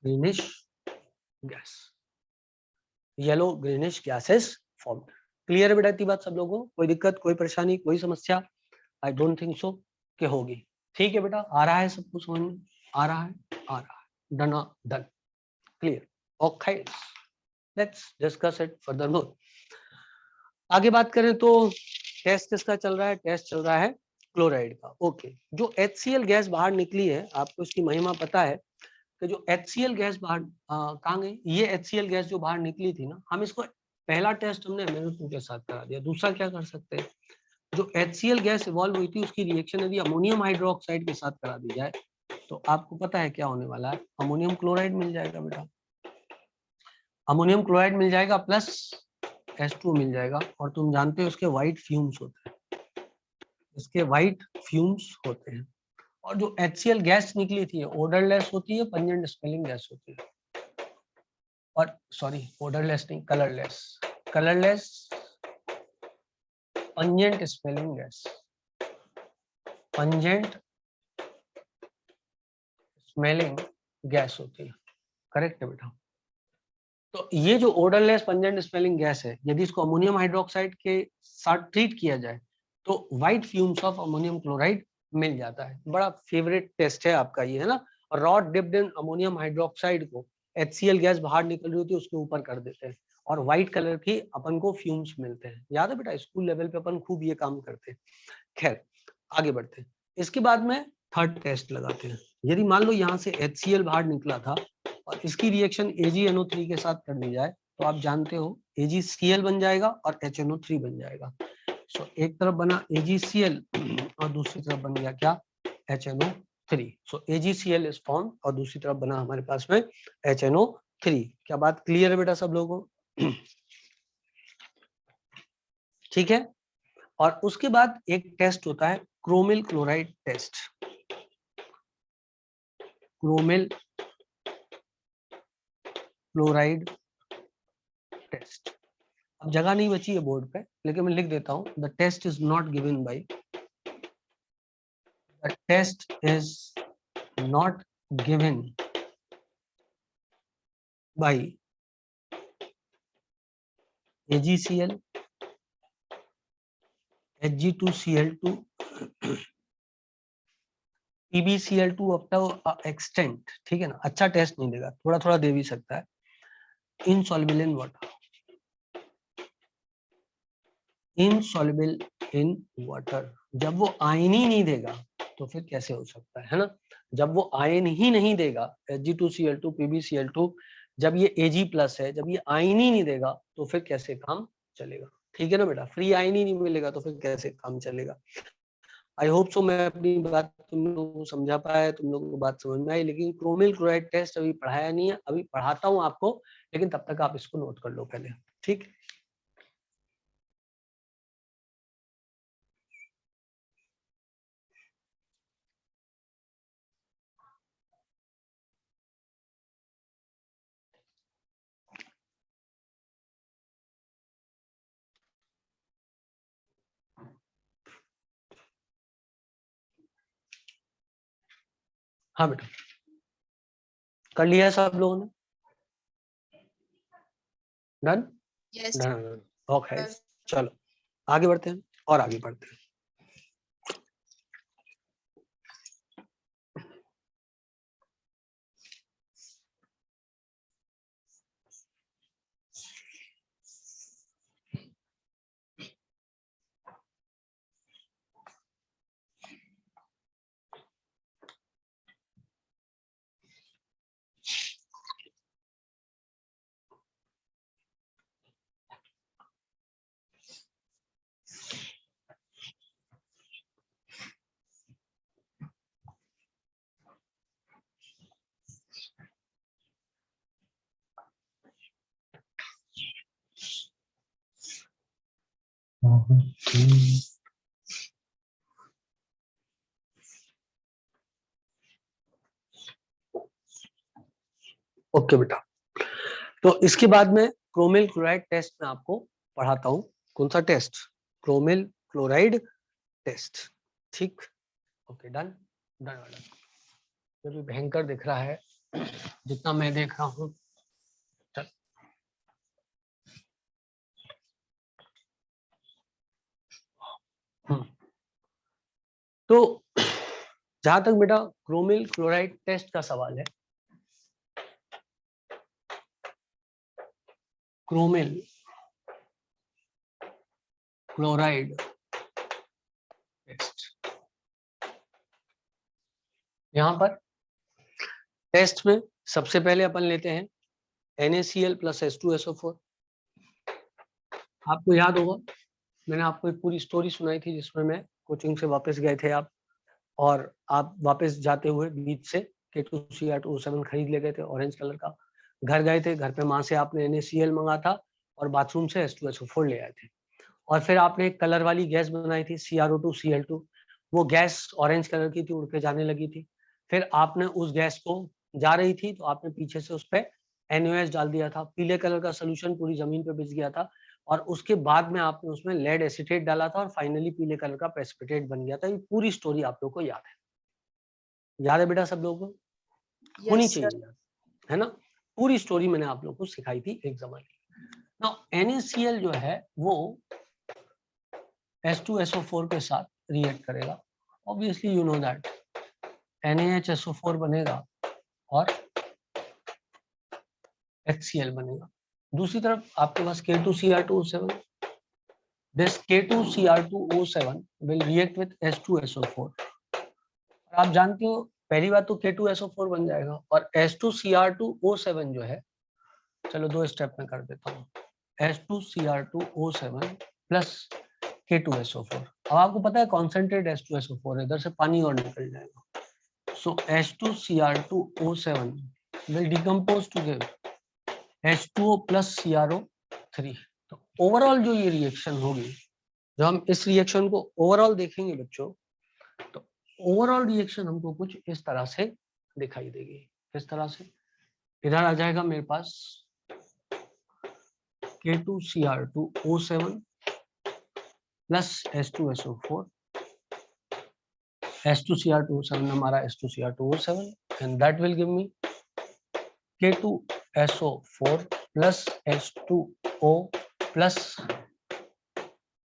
greenish gas, yellow greenish gases form. Clear है बेटा इतनी बात सब लोगों को, कोई दिक्कत, कोई परेशानी, कोई समस्या? आई डोंट थिंक सो कि होगी। ठीक है बेटा, आ रहा है सब कुछ समझ में, आ रहा है, आ रहा है, done done, clear, okay. Let's discuss it further more. आगे बात करें तो टेस्ट किसका चल रहा है, टेस्ट चल रहा है क्लोराइड का। ओके, जो HCl गैस बाहर निकली है, आपको इसकी महिमा पता है कि जो HCl गैस बाहर कहाँ गई, ये HCl गैस जो बाहर निकली थी ना, हम इसको पहला टेस्ट हमने MnO2 के साथ करा दिया। दूसरा क्या कर सकते हैं, जो HCl गैस इवॉल्व हुई थी उसकी रिएक्शन यदि अमोनियम हाइड्रोक्साइड के साथ करा दी जाए तो आपको पता है क्या होने वाला है, अमोनियम क्लोराइड मिल जाएगा बेटा, अमोनियम क्लोराइड मिल जाएगा प्लस H2O मिल जाएगा, और तुम जानते हो उसके व्हाइट फ्यूम्स होते हैं, इसके व्हाइट फ्यूम्स होते हैं। और जो HCl गैस निकली थी ओडरलेस होती है, पंजेंट स्मेलिंग गैस होती है, और सॉरी ओडरलेस नहीं, colourless, colourless pungent smelling gas, pungent smelling gas होती है, करेक्ट है बेटा। तो ये जो ओडरलेस पंजेंट स्मेलिंग गैस है, यदि इसको अमोनियम हाइड्रोक्साइड के साथ ट्रीट किया जाए तो white fumes of ammonium chloride मिल जाता है। बड़ा फेवरेट टेस्ट है आपका ये, है ना। Rod dipped in ammonium hydroxide को HCl गैस बाहर निकल रही होती है उसके ऊपर कर देते हैं, और व्हाइट कलर की अपन को फ्यूम्स मिलते हैं। याद है बेटा, स्कूल लेवल पे अपन खूब ये काम करते हैं। खैर आगे बढ़ते हैं, इसके बाद में थर्ड टेस्ट लगाते हैं। यदि मान लो यहाँ से HCl बाहर निकला था और इसकी रिएक्शन AgNO3 के साथ कर दी जाए तो आप जानते हो AgCl बन जाएगा और HNO3 बन जाएगा। सो एक तरफ बना AgCl और दूसरी तरफ बन गया क्या, HNO3। So AgCl is form और दूसरी तरफ बना हमारे पास में HNO3। 3। क्या बात क्लियर है बेटा सब लोगों को? ठीक है। और उसके बाद एक टेस्ट होता है chromyl chloride test. Chromyl chloride test. अब जगह नहीं बची है बोर्ड पे, लेकिन मैं लिख देता हूं, the test is not given by, the test is not given by AgCl, Hg2Cl2, PbCl2 up to extent. ठीक है ना, अच्छा टेस्ट नहीं देगा, थोड़ा थोड़ा दे भी सकता है। Insoluble in water, insoluble in water. जब वो आयन ही नहीं देगा तो फिर कैसे हो सकता है ना? जब वो आयन ही नहीं देगा, Hg2Cl2, PbCl2, जब ये Ag+ है, जब ये आयन ही नहीं देगा तो फिर कैसे काम चलेगा? ठीक है ना बेटा, फ्री आयन ही नहीं मिलेगा तो फिर कैसे काम चलेगा? आई होप सो मैं अपनी बात तुम लोगों को समझा पाया, तुम लोगों को बात समझ में आई। लेकिन क्रोमिल क्लोराइड टेस्ट अभी पढ़ाया नहीं है, अभी पढ़ाता हूँ आपको, लेकिन तब तक आप इसको नोट कर लो पहले। ठीक, हाँ बेटा, कर लिया है सब लोगों ने? डन? Yes. डन। ओके, चलो आगे बढ़ते हैं और आगे बढ़ते हैं। ओके बेटा, तो इसके बाद में क्रोमिल क्लोराइड टेस्ट में आपको पढ़ाता हूँ। कौन सा टेस्ट? Chromyl chloride test. ठीक, ओके, डन डन। मुझे भयंकर दिख रहा है जितना मैं देख रहा हूँ। चल, तो जहां तक बेटा क्रोमिल क्लोराइड टेस्ट का सवाल है, क्रोमिल क्लोराइड टेस्ट, यहां पर टेस्ट में सबसे पहले अपन लेते हैं NaCl + H2SO4। आपको याद होगा मैंने आपको एक पूरी स्टोरी सुनाई थी जिसमें मैं कोचिंग से वापस गए थे आप, और आप वापस जाते हुए बीच से K2Cr2O7 खरीद ले गए थे ऑरेंज कलर का। घर गए थे, घर पे माँ से आपने NaCl मंगा था और बाथरूम से H2SO4 ले आए थे। और फिर आपने एक कलर वाली गैस बनाई थी CrO2Cl2, वो गैस ऑरेंज कलर की थी, उड़ के जाने लगी थी। फिर आपने उस गैस को जा रही थी तो आपने पीछे से उस पर NaOH डाल दिया था, पीले कलर का सोल्यूशन पूरी जमीन पे बिछ गया था, और उसके बाद में आपने उसमें लेड एसीटेट डाला था और फाइनली पीले कलर का प्रेसिपिटेट बन गया था। ये पूरी स्टोरी आप लोगों को याद है बेटा सब लोगों को? होनी Yes, sir. चाहिए, है ना? पूरी स्टोरी मैंने आप लोगों को सिखाई थी एग्जाम में। नाउ NaCl जो है वो H2SO4 के साथ रिएक्ट करेगा। Obviously you know that NaHSO4 बनेगा और HCl बनेगा। दूसरी तरफ आपके पास K2Cr2O7, this K2Cr2O7 will react with H2SO4। आप जानते हो पहली बात तो K2SO4 बन जाएगा, और H2Cr2O7 जो है, चलो दो स्टेप में कर देता हूँ, H2Cr2O7 प्लस K2SO4। अब आपको पता है कॉन्सेंट्रेट H2SO4 है, इधर से पानी और निकल जाएगा। सो H2Cr2O7 will decompose to give H2O plus CrO3। तो ओवरऑल जो ये रिएक्शन होगी, जब हम इस रिएक्शन को ओवरऑल देखेंगे बच्चों, तो ओवरऑल रिएक्शन हमको कुछ इस तरह से दिखाई देगी। किस तरह से? इधर आ जाएगा मेरे पास K2Cr2O7 प्लस H2SO4, H2Cr2O7 हमारा H2Cr2O7 and that will give me K2SO4 plus H2O plus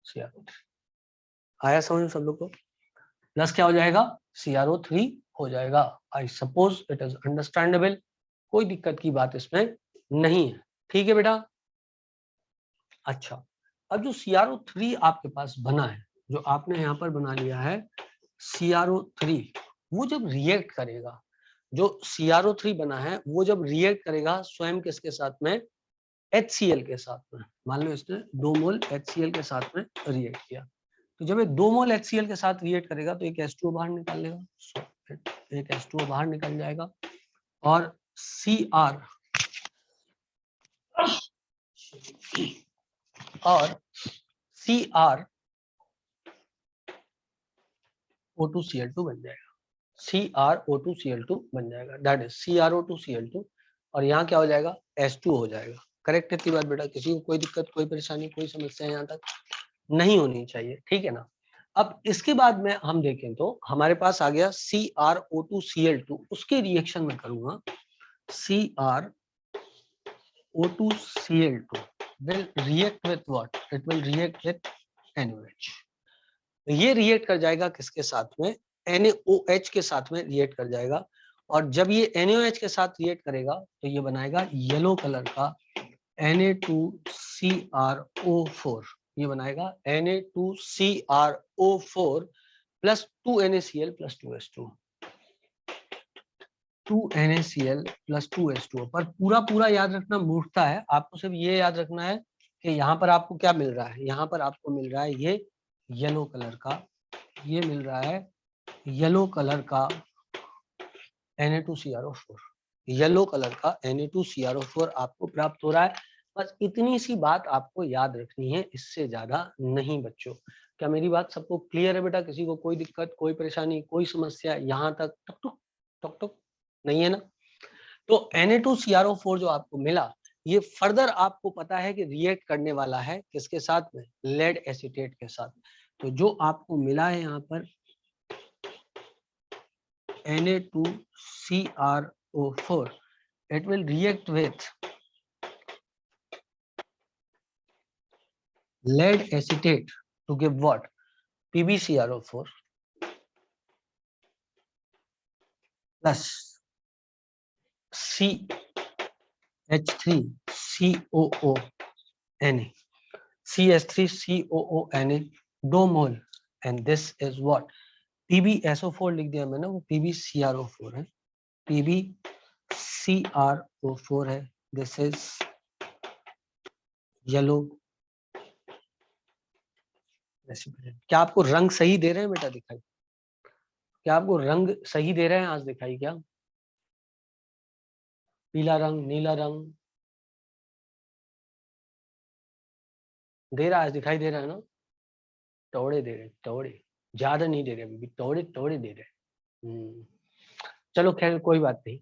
CrO3। आया समझ सब लोग को? प्लस क्या हो जाएगा? CrO3 हो जाएगा। I suppose it is understandable, कोई दिक्कत की बात इसमें नहीं है। ठीक है बेटा? अच्छा, अब जो CrO3 आपके पास बना है, जो आपने यहाँ पर बना लिया है CrO3, वो जब रिएक्ट करेगा, जो CrO3 बना है वो जब रिएक्ट करेगा स्वयं किसके साथ में? HCl के साथ में। मान लो इसने 2 मोल HCl के साथ में रिएक्ट किया, तो जब ये 2 मोल HCl के साथ रिएक्ट करेगा तो एक H2O बाहर निकाल लेगा, एक H2O बाहर निकल जाएगा और CrO2Cl2 बन जाएगा। CrO2Cl2 बन जाएगा, दैट इज CrO2Cl2, और यहाँ क्या हो जाएगा? H2 हो जाएगा। करेक्ट है बात बेटा? किसी को कोई दिक्कत, कोई परेशानी, कोई समस्या यहाँ तक नहीं होनी चाहिए। ठीक है ना? अब इसके बाद में हम देखें तो हमारे पास आ गया CrO2Cl2, उसके रिएक्शन में करूंगा CrO2Cl2 will react with what? It will react with NaOH। ये रिएक्ट कर जाएगा किसके साथ में? NaOH के साथ में रिएक्ट कर जाएगा, और जब ये NaOH के साथ रिएक्ट करेगा तो ये बनाएगा येलो कलर का Na2CrO4। ये बनाएगा Na2CrO4 plus 2NaCl plus 2H2, 2NaCl plus 2H2। पर पूरा पूरा याद रखना मूर्खता है, आपको सिर्फ ये याद रखना है कि यहाँ पर आपको क्या मिल रहा है? यहाँ पर आपको मिल रहा है ये येलो कलर का, ये मिल रहा है येलो कलर का Na2CrO4, येलो कलर का Na2CrO4 आपको प्राप्त हो रहा है। बस इतनी सी बात आपको याद रखनी है, इससे ज्यादा नहीं बच्चों। क्या मेरी बात सबको क्लियर है बेटा? किसी को कोई दिक्कत, कोई परेशानी, कोई समस्या यहाँ तक टक नहीं है ना? तो Na2CrO4 जो आपको मिला, ये फर्दर आपको पता है कि रिएक्ट करने वाला है किसके साथ में? लेड एसीटेट के साथ। तो जो आपको मिला है यहाँ पर Na2CrO4, it will react with lead acetate to give what? PbCrO4 plus CH3COO Na, CH3COO Na 2 mole, and this is what? PbSO4 लिख दिया मैंने, वो PbCrO4 है, PbCrO4 है। This is yellow recipient. क्या आपको रंग सही दे रहे हैं बेटा? दिखाई, क्या आपको रंग सही दे रहे हैं आज? दिखाई क्या? पीला रंग, नीला रंग दे रहा है? दिखाई दे रहा है ना? तोड़े दे रहे, तोड़े ज्यादा नहीं दे रहे, अभी तोड़े तोड़े दे रहे। चलो खैर कोई बात नहीं,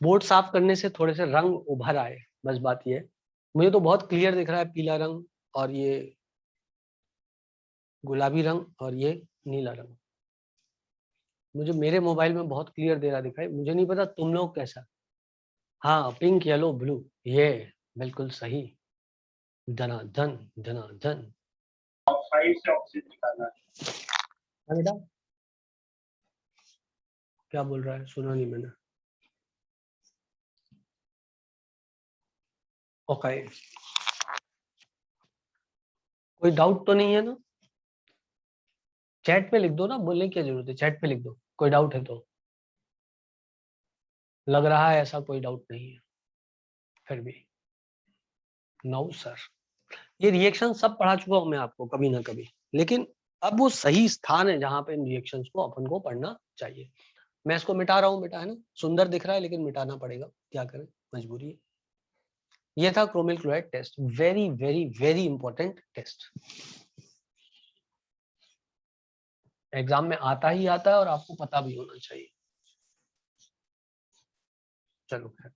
बोर्ड साफ करने से थोड़े से रंग उभर आए, बस बात ये है। मुझे तो बहुत क्लियर दिख रहा है पीला रंग, और ये गुलाबी रंग, और ये नीला रंग। मुझे मेरे मोबाइल में बहुत क्लियर दे रहा दिखाई, मुझे नहीं पता तुम लोग कैसा। हाँ, पिंक, येलो, ब्लू, ये बिल्कुल सही। धनाधन धनाधन। बेटा क्या बोल रहा है? सुना नहीं मैंने। ओके, कोई डाउट तो नहीं है ना? चैट पे लिख दो ना, बोलने की जरूरत है, चैट पे लिख दो कोई डाउट है तो। लग रहा है ऐसा कोई डाउट नहीं है, फिर भी नो सर। ये रिएक्शन सब पढ़ा चुका हूं मैं आपको कभी ना कभी, लेकिन अब वो सही स्थान है जहां पे इन रिएक्शंस को अपन को पढ़ना चाहिए। मैं इसको मिटा रहा हूँ बेटा, है ना? सुंदर दिख रहा है लेकिन मिटाना पड़ेगा, क्या करें, मजबूरी है। ये था chromyl chloride test, very very very important test, exam में आता ही आता है और आपको पता भी होना चाहिए। चलो खैर,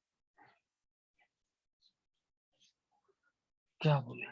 क्या बोले,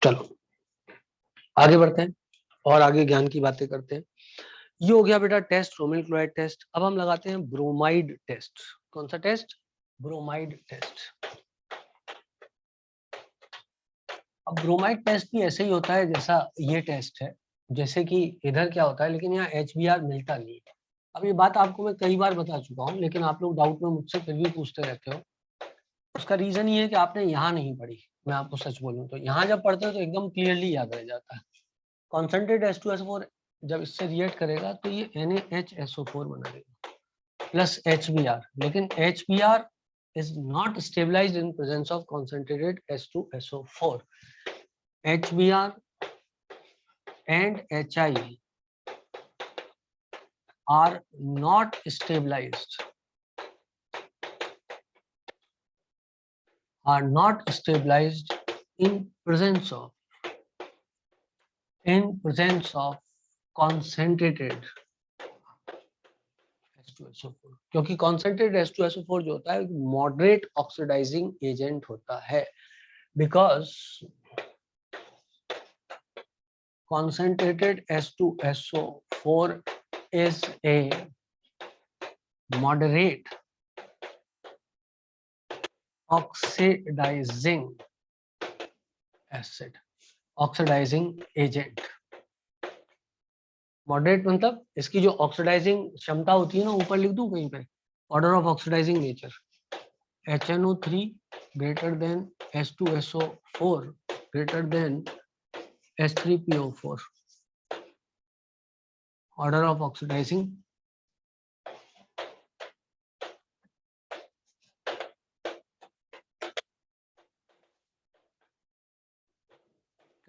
चलो आगे बढ़ते हैं और आगे ज्ञान की बातें करते हैं। ये हो गया बेटा टेस्ट, क्रोमिल क्लोराइड टेस्ट। अब हम लगाते हैं ब्रोमाइड टेस्ट। कौन सा टेस्ट? Bromide test. अब ब्रोमाइड टेस्ट भी ऐसे ही होता है जैसा ये टेस्ट है, जैसे कि इधर क्या होता है, लेकिन यहाँ HBr मिलता नहीं है। अब ये बात आपको मैं कई बार बता चुका हूँ, लेकिन आप लोग डाउट में मुझसे फिर भी पूछते रहते हो। उसका रीजन ये है कि आपने यहाँ नहीं पढ़ी। मैं आपको सच बोलूँ तो यहाँ जब पढ़ते हो तो एकदम क्लियरली याद रह जाता है। कॉन्सेंट्रेट H2SO4 जब इससे रिएक्ट करेगा तो ये NaHSO4 बनाएगा प्लस HBr, लेकिन HBr is not stabilized in presence of concentrated H2SO4. HBr and HI are not stabilized in presence of concentrated H2SO4, क्योंकि concentrated H2SO4 जो होता है मॉडरेट ऑक्सीडाइजिंग एजेंट होता है, because concentrated H2SO4 is a moderate oxidizing acid, oxidizing agent। Moderate मतलब इसकी जो oxidising क्षमता होती है ना, ऊपर लिख दूं कहीं पे, order of oxidising nature, HNO3 greater than H2SO4 greater than H3PO4, order of oxidizing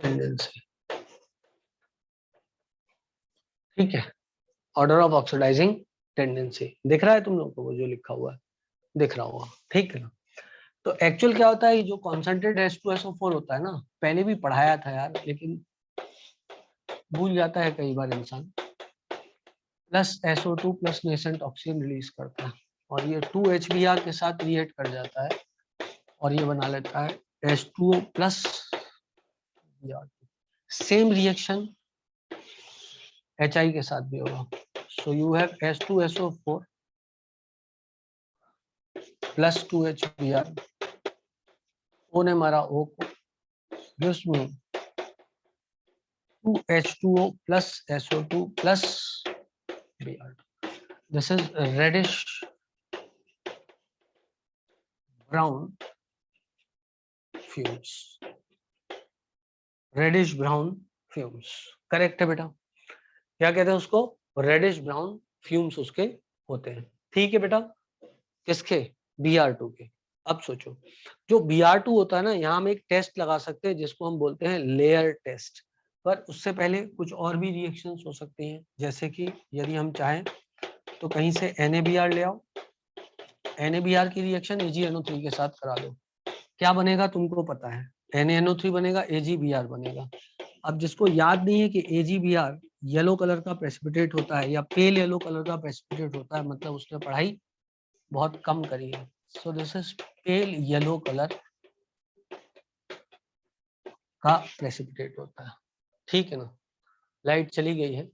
tendency। ठीक है, ऑर्डर ऑफ ऑक्सीडाइजिंग टेंडेंसी दिख रहा है तुम लोग को, वो जो लिखा हुआ है दिख रहा होगा, ठीक है ना। तो एक्चुअल क्या होता है, जो कॉन्सेंट्रेट H2SO4 होता है ना, पहले भी पढ़ाया था यार, लेकिन भूल जाता है कई बार इंसान। Plus SO2 plus nascent oxygen release करता है और ये 2HBr के साथ रिएक्ट कर जाता है और ये बना लेता है H2O plus Br। Same reaction HI के साथ भी होगा। So you have H2SO4 plus 2HBr, O ने मारा O को, gives me 2H2O plus SO2 plus Br। This is reddish brown fumes, reddish brown fumes, correct है बेटा। क्या कहते हैं उसको? रेडिश ब्राउन फ्यूम्स उसके होते हैं। ठीक है बेटा, किसके? Br2 के। अब सोचो, जो Br2 होता है ना, यहाँ हम एक टेस्ट लगा सकते हैं जिसको हम बोलते हैं लेयर टेस्ट, पर उससे पहले कुछ और भी रिएक्शंस हो सकती हैं, जैसे कि यदि हम चाहें तो कहीं से NaBr ले आओ, NaBr की रिएक्शन AgNO3 के साथ करा दो, क्या बनेगा तुमको पता है, NaNO3 बनेगा, AgBr बनेगा। अब जिसको याद नहीं है कि AgBr येलो कलर का प्रेसिपिटेट होता है या पेल येलो कलर का प्रेसिपिटेट होता है, मतलब उसने पढ़ाई बहुत कम करी है। सो this is pale yellow colour का प्रेसिपिटेट होता है, ठीक है ना। लाइट चली गई है,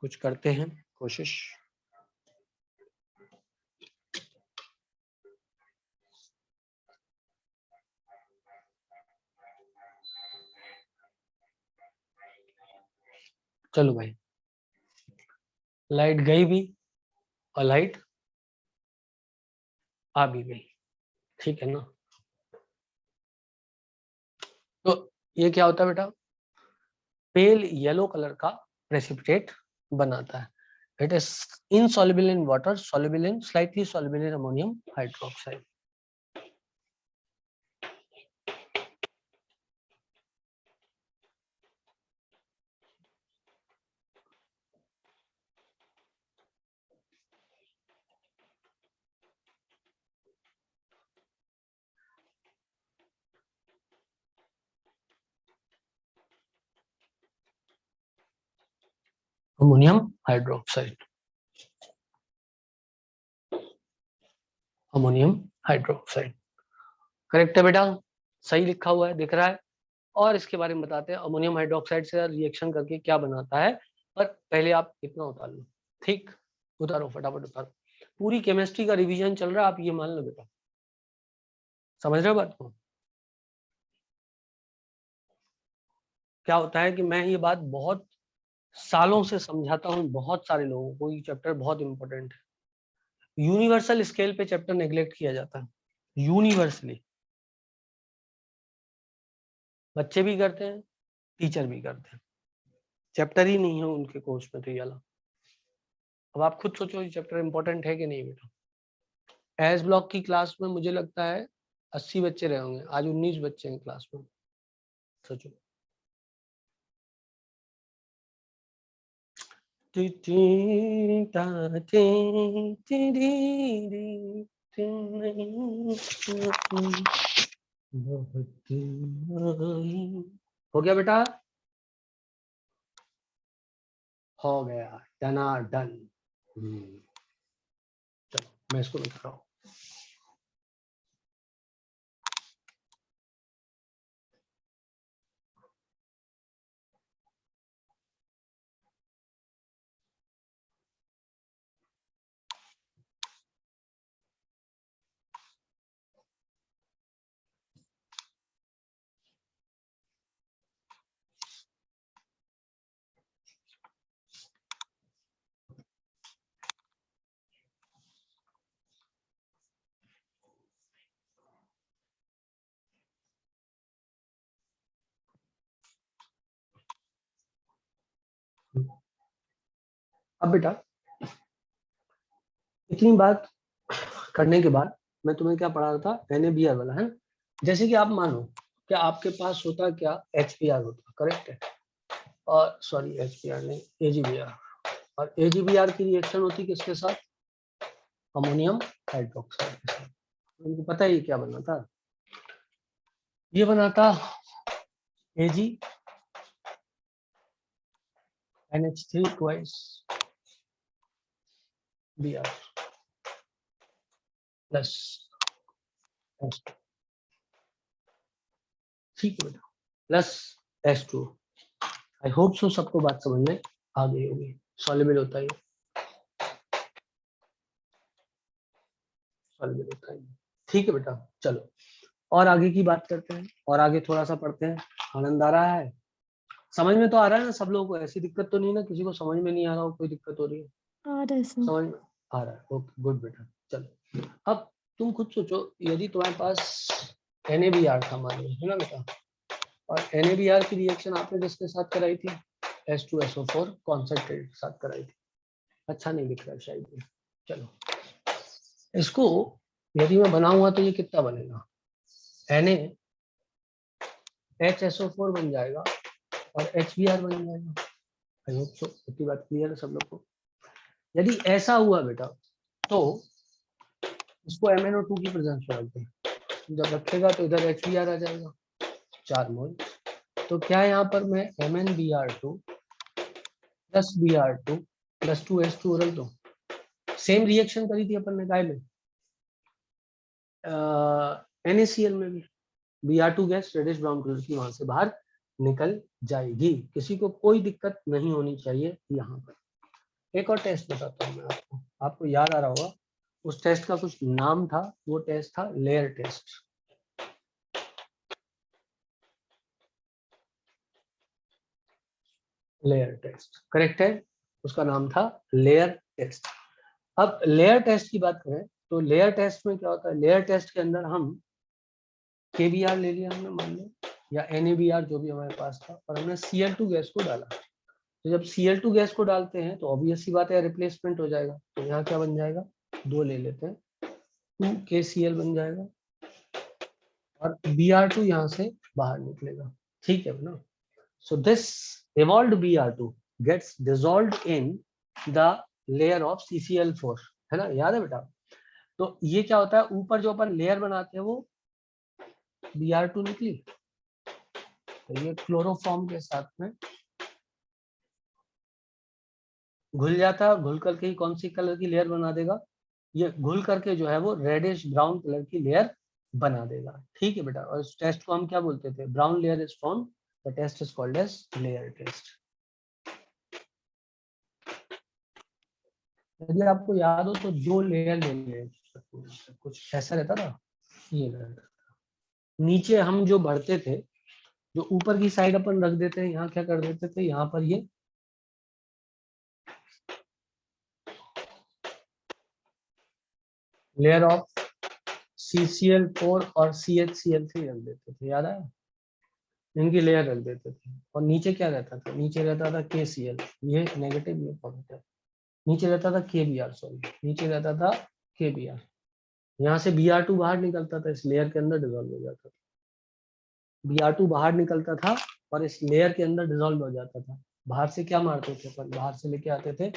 कुछ करते हैं कोशिश। चलो भाई, लाइट गई भी और लाइट आ भी गई, ठीक है ना। तो ये क्या होता है बेटा, पेल येलो कलर का प्रेसिपिटेट बनाता है। It is insoluble in water, soluble in, slightly soluble in ammonium hydroxide. Ammonium hydroxide, ammonium hydroxide, correct है बेटा, सही लिखा हुआ है, दिख रहा है। और इसके बारे में बताते हैं अमोनियम हाइड्रोक्साइड से रिएक्शन करके क्या बनाता है। पर पहले आप इतना उतार लो, ठीक, उतारो फटाफट उतारो। पूरी केमिस्ट्री का रिवीजन चल रहा है, आप ये मान लो बेटा, समझ रहे हो बात को। क्या होता है कि मैं ये बात बहुत सालों से समझाता हूँ बहुत सारे लोगों को, ये चैप्टर बहुत इंपॉर्टेंट है। यूनिवर्सल स्केल पे चैप्टर नेग्लेक्ट किया जाता है, यूनिवर्सली, बच्चे भी करते हैं, टीचर भी करते हैं। चैप्टर ही नहीं है उनके कोर्स में तो ये वाला। अब आप खुद सोचो ये चैप्टर इंपॉर्टेंट है कि नहीं बेटा। एस ब्लॉक की क्लास में मुझे लगता है 80 बच्चे रहे होंगे, आज 19 बच्चे हैं क्लास में, सोचो। हो गया बेटा, हो गया, डना डन। चलो मैं इसको लिख रहा हूँ। अब बेटा इतनी बात करने के बाद मैं तुम्हें क्या पढ़ा रहा था, NaBr वाला है। जैसे कि आप मानो क्या आपके पास होता क्या, HBr होता, करेक्ट है, और सॉरी HBr नहीं, AgBr। और AgBr की रिएक्शन होती किसके साथ, अमोनियम हाइड्रोक्साइड के साथ। उनको पता है ये क्या बना था, ये बना था Ag NH3 twice Br plus, ठीक है बेटा, प्लस H2। आई होप सो सबको बात समझ में आ गई होगी। सॉल्युबल होता है, सॉल्युबल होता है, ठीक है बेटा। चलो और आगे की बात करते हैं, और आगे थोड़ा सा पढ़ते हैं। आनंद आ रहा है, समझ में तो आ रहा है ना सब लोगों को, ऐसी दिक्कत तो नहीं ना, किसी को समझ में नहीं आ रहा हो, कोई दिक्कत हो रही है, समझ में आ रहा है, ओके गुड बेटा। चलो अब तुम खुद सोचो, यदि तुम्हारे पास NaBr था मान लो, है ना बेटा, और NaBr की रिएक्शन आपने किसके साथ कराई थी, H2SO4 कॉन्सेंट्रेट के साथ कराई थी। अच्छा नहीं दिख रहा शायद ये। चलो इसको यदि मैं बनाऊंगा तो ये कितना बनेगा, NaHSO4 बन जाएगा और HBr बन जाएगा। आई होप सो इतनी बात क्लियर है सब लोग को। यदि ऐसा हुआ बेटा तो इसको MnO2 की प्रेजेंस में रखते हैं, जब रखेगा तो इधर HBr आ जाएगा 4 मोल। तो क्या यहाँ पर मैं MnBr2 plus Br2 plus 2H2 रख दूं। सेम रिएक्शन करी थी अपन ने काय में, NaCl में भी। Br2 gas reddish brown colour की वहां से बाहर निकल जाएगी, किसी को कोई दिक्कत नहीं होनी चाहिए यहाँ पर। एक और टेस्ट बताता हूँ मैं आपको, आपको याद आ रहा होगा उस टेस्ट का कुछ नाम था, वो टेस्ट था layer test. Layer test correct है, उसका नाम था लेयर टेस्ट। अब लेयर टेस्ट की बात करें तो लेयर टेस्ट में क्या होता है, लेयर टेस्ट के अंदर हम KBr ले लिया हमने मान लो, या NaBr जो भी हमारे पास था, और हमने Cl2 गैस को डाला। तो जब Cl2 गैस को डालते हैं तो ऑब्वियस सी बात है रिप्लेसमेंट हो जाएगा, तो यहाँ क्या बन जाएगा, 2 ले लेते हैं, 2KCl बन जाएगा, और Br2 यहाँ से बाहर निकलेगा, ठीक है ना। So this evolved Br2 gets dissolved in the layer of CCl4, है ना, याद है बेटा। तो ये क्या होता है, ऊपर जो अपन लेयर बनाते हैं वो Br2 निकली, तो ये क्लोरोफॉर्म के साथ में घुल जाता है, घुल करके ही कौन सी कलर की लेयर बना देगा, ये घुल करके जो है वो रेडिश ब्राउन कलर की लेयर बना देगा, ठीक है बेटा। और इस टेस्ट को हम क्या बोलते थे, brown layer is form, the test is called as layer test. यदि आपको याद हो तो 2 लेयर ले, कुछ ऐसा रहता था, ये रहता था। नीचे हम जो भरते थे, जो ऊपर की साइड अपन रख देते हैं, यहाँ क्या कर देते थे, यहाँ पर ये लेयर ऑफ CCl4 और CHCl3 रख देते थे, याद आया, इनकी लेयर रख देते थे। और नीचे क्या रहता था, नीचे रहता था KCl, ये नेगेटिव ये पॉजिटिव, नीचे रहता था KBr, सॉरी नीचे रहता था KBr, यहाँ से Br2 बाहर निकलता था, इस लेयर के अंदर डिसॉल्व हो जाता था, Br2 बाहर निकलता था और इस लेयर के अंदर डिसॉल्व हो जाता था। बाहर से क्या मारते थे अपन, बाहर से लेके आते थे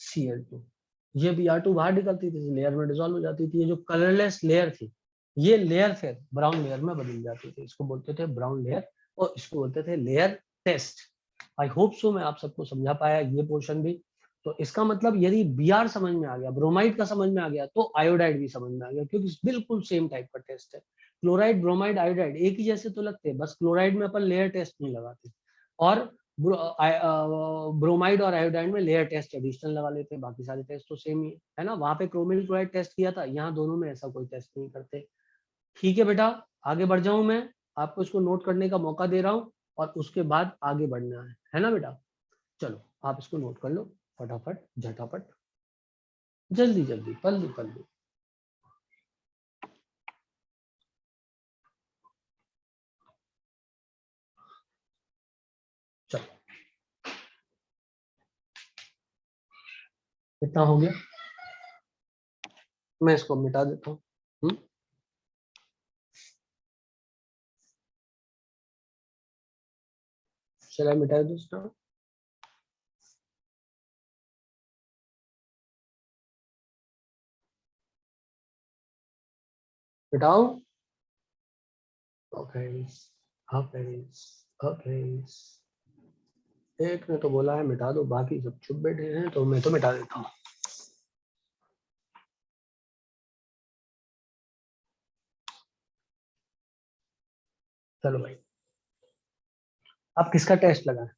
Cl2, ये Br2 बाहर निकलती थी, लेयर में डिसॉल्व हो जाती थी। ये जो कलरलेस लेयर थी, ये लेयर फिर ब्राउन लेयर में बदल जाती थी, इसको बोलते थे ब्राउन लेयर, और इसको बोलते थे layer test. I hope so मैं आप सबको समझा पाया ये पोर्शन भी। तो इसका मतलब यदि Br समझ में आ गया, ब्रोमाइड का समझ में आ गया, तो आयोडाइड भी समझ में आ गया, क्योंकि बिल्कुल सेम टाइप का टेस्ट है। क्लोराइड, ब्रोमाइड, आयोडाइड एक ही जैसे तो लगते हैं, बस क्लोराइड में अपन लेयर टेस्ट नहीं लगाते, और ब्रोमाइड और आयोडाइड में लेयर टेस्ट एडिशनल लगा लेते हैं, बाकी सारे टेस्ट तो सेम ही है ना। वहां पे क्रोमिल क्लोराइड टेस्ट किया था, यहाँ दोनों में ऐसा कोई टेस्ट नहीं करते, ठीक है बेटा। आगे बढ़ जाऊं मैं, आपको इसको नोट करने का मौका दे रहा हूँ, और उसके बाद आगे बढ़ना है ना बेटा। चलो आप इसको नोट कर लो फटाफट, झटापट, जल्दी जल्दी, पल्लू पल्लू। चलो कितना हो गया, मैं इसको मिटा देता हूँ। चला मिटा दूसरा, मिटाओ, ओके ओके ओके। एक ने तो बोला है मिटा दो, बाकी सब चुप बैठे हैं, तो मैं तो मिटा देता हूँ। चलो भाई, अब किसका टेस्ट लगाएं,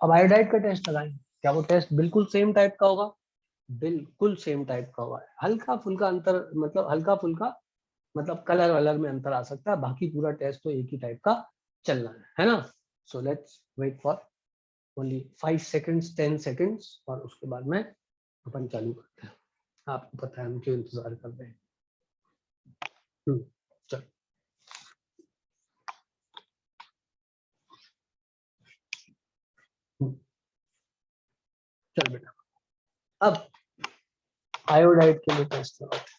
अब आयोडाइड का टेस्ट लगाएं। क्या वो टेस्ट बिल्कुल सेम टाइप का होगा, बिल्कुल सेम टाइप का होगा, हल्का फुल्का अंतर, मतलब हल्का फुल्का, मतलब कलर वलर में अंतर आ सकता है, बाकी पूरा टेस्ट तो एक ही टाइप का चलना है ना। So let's wait for only 5 seconds, 10 seconds, और उसके बाद में अपन चालू करते हैं। आपको पता है हम क्यों इंतजार कर रहे हैं। चल चल बेटा, अब आयोडाइड के लिए टेस्ट लगाते हैं।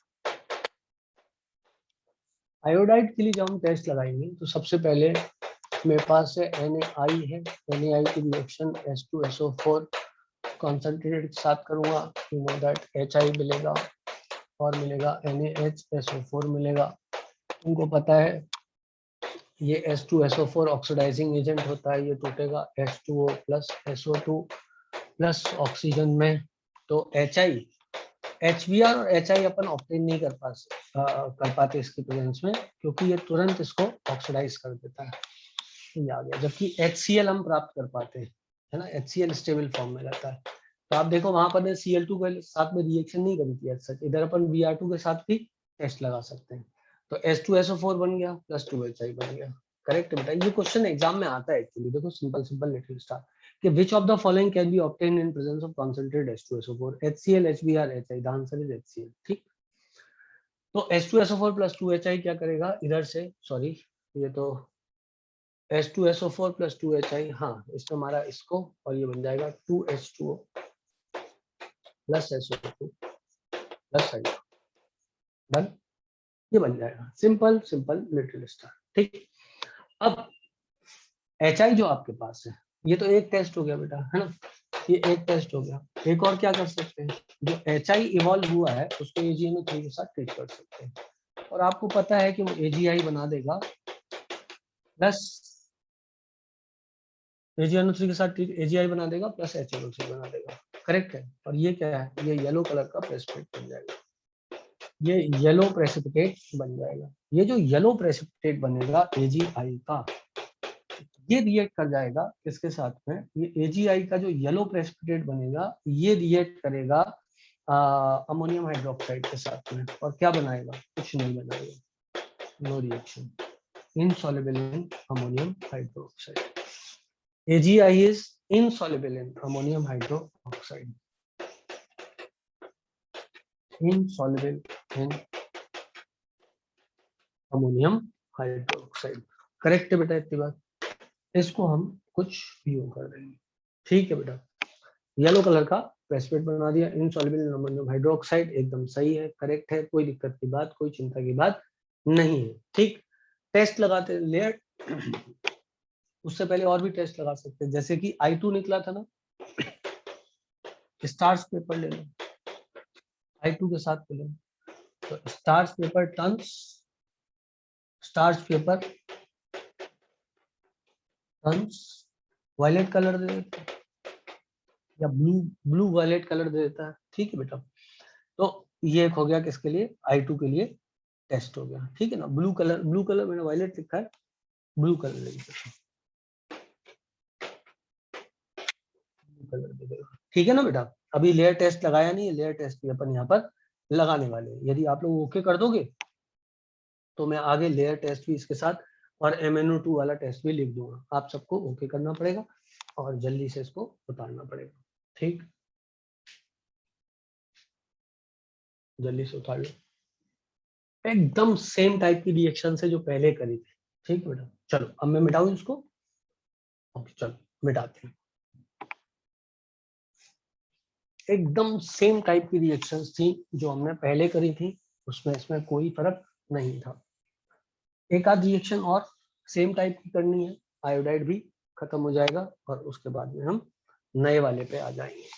आयोडाइड के लिए जब हम टेस्ट लगाएंगे तो सबसे पहले मेरे पास है NaI है, NaI की रिएक्शन H2SO4 कॉन्सेंट्रेटेड के साथ करूंगा, यू नो दैट HI मिलेगा और मिलेगा NaHSO4 मिलेगा। उनको पता है ये H2SO4 ऑक्सीडाइजिंग एजेंट होता है, ये टूटेगा H2O plus SO2 plus oxygen में, तो HI, HBr और HI अपन ऑप्टेन नहीं कर पाते इसकी प्रेजेंस में, क्योंकि ये तुरंत इसको ऑक्सीडाइज कर देता है, ये आ गया। जबकि HCl हम प्राप्त कर पाते हैं, है ना, HCl स्टेबल फॉर्म में रहता है। तो आप देखो वहां पर Cl2 के साथ में रिएक्शन नहीं करी थी, सच इधर अपन Br2 के साथ भी टेस्ट लगा सकते हैं, तो H2SO4 बन गया प्लस 2HI बन गया, करेक्ट बेटा। ये क्वेश्चन एग्जाम में आता है एक्चुअली, देखो सिंपल सिंपल लिटिल स्टार। कि which of the following can be obtained in presence of concentrated H2SO4, HCl, HBr, HI. The answer is HCl. ठीक, तो H2SO4 plus 2HI क्या करेगा इधर से, सॉरी ये तो H2SO4 plus 2HI, हाँ इसमें हमारा इसको और ये बन जाएगा 2H2O plus SO2 plus I, done, ये बन जाएगा, सिंपल सिंपल लिटिल स्टार। ठीक, अब HI जो आपके पास है, ये तो एक टेस्ट हो गया बेटा, है ना, ये एक टेस्ट हो गया। एक और क्या कर सकते हैं, जो HI इवॉल्व हुआ है उसको AgNO3 के साथ ट्रीट कर सकते हैं, और आपको पता है कि वो AgI बना देगा प्लस AgNO3 के साथ AgI बना देगा प्लस HNO3 बना देगा, करेक्ट है। और ये क्या है, ये येलो कलर का प्रेसिपिटेट बन जाएगा, ये येलो प्रेसिपिटेट बन जाएगा। ये जो येलो प्रेसिपिटेट बनेगा AgI का, ये रिएक्ट कर जाएगा किसके साथ में, ये AgI का जो येलो प्रेसिपिटेट बनेगा ये रिएक्ट करेगा अमोनियम हाइड्रोक्साइड के साथ में, और क्या बनाएगा, कुछ नहीं बनाएगा, no reaction, insoluble in ammonium hydroxide. AgI is insoluble in ammonium hydroxide. Insoluble in ammonium hydroxide. Correct है बेटा, इतनी बात, इसको हम कुछ यूं कर देंगे। ठीक है बेटा, येलो कलर का प्रेसिपिटेट बना दिया, insoluble in ammonium hydroxide, एकदम सही है, करेक्ट है, कोई दिक्कत की बात, कोई चिंता की बात नहीं है। ठीक, टेस्ट लगाते हैं लेयर, उससे पहले और भी टेस्ट लगा सकते हैं, जैसे कि I2 निकला था ना, स्टार्च पेपर ले लो, I2 के साथ ले लो, तो starch paper turns, starch paper turns violet colour दे देता है या ब्लू वायलेट कलर दे देता है। ठीक है बेटा, तो ये एक हो गया किसके लिए, I2 के लिए टेस्ट हो गया। ठीक है ना, ब्लू कलर मैंने वायलेट लिखा है, ब्लू कलर ले लीजिए, कलर दे देगा। ठीक है ना बेटा, अभी लेयर टेस्ट लगाया नहीं है, लेयर टेस्ट भी अपन यहाँ पर लगाने वाले हैं। यदि आप लोग ओके कर दोगे तो मैं आगे लेयर टेस्ट भी इसके साथ और MnO2 वाला टेस्ट भी लिख दूंगा, आप सबको ओके करना पड़ेगा और जल्दी से इसको उतारना पड़ेगा। ठीक, जल्दी से उतार लो, एकदम सेम टाइप की रिएक्शन से जो पहले करी थी। ठीक बेटा, चलो अब मैं मिटाऊं इसको, ओके चलो मिटाते हैं। एकदम सेम टाइप की रिएक्शंस थी जो हमने पहले करी थी, उसमें इसमें कोई फर्क नहीं था। एक आध रिएक्शन और सेम टाइप की करनी है, आयोडाइड भी खत्म हो जाएगा और उसके बाद में हम नए वाले पे आ जाएंगे।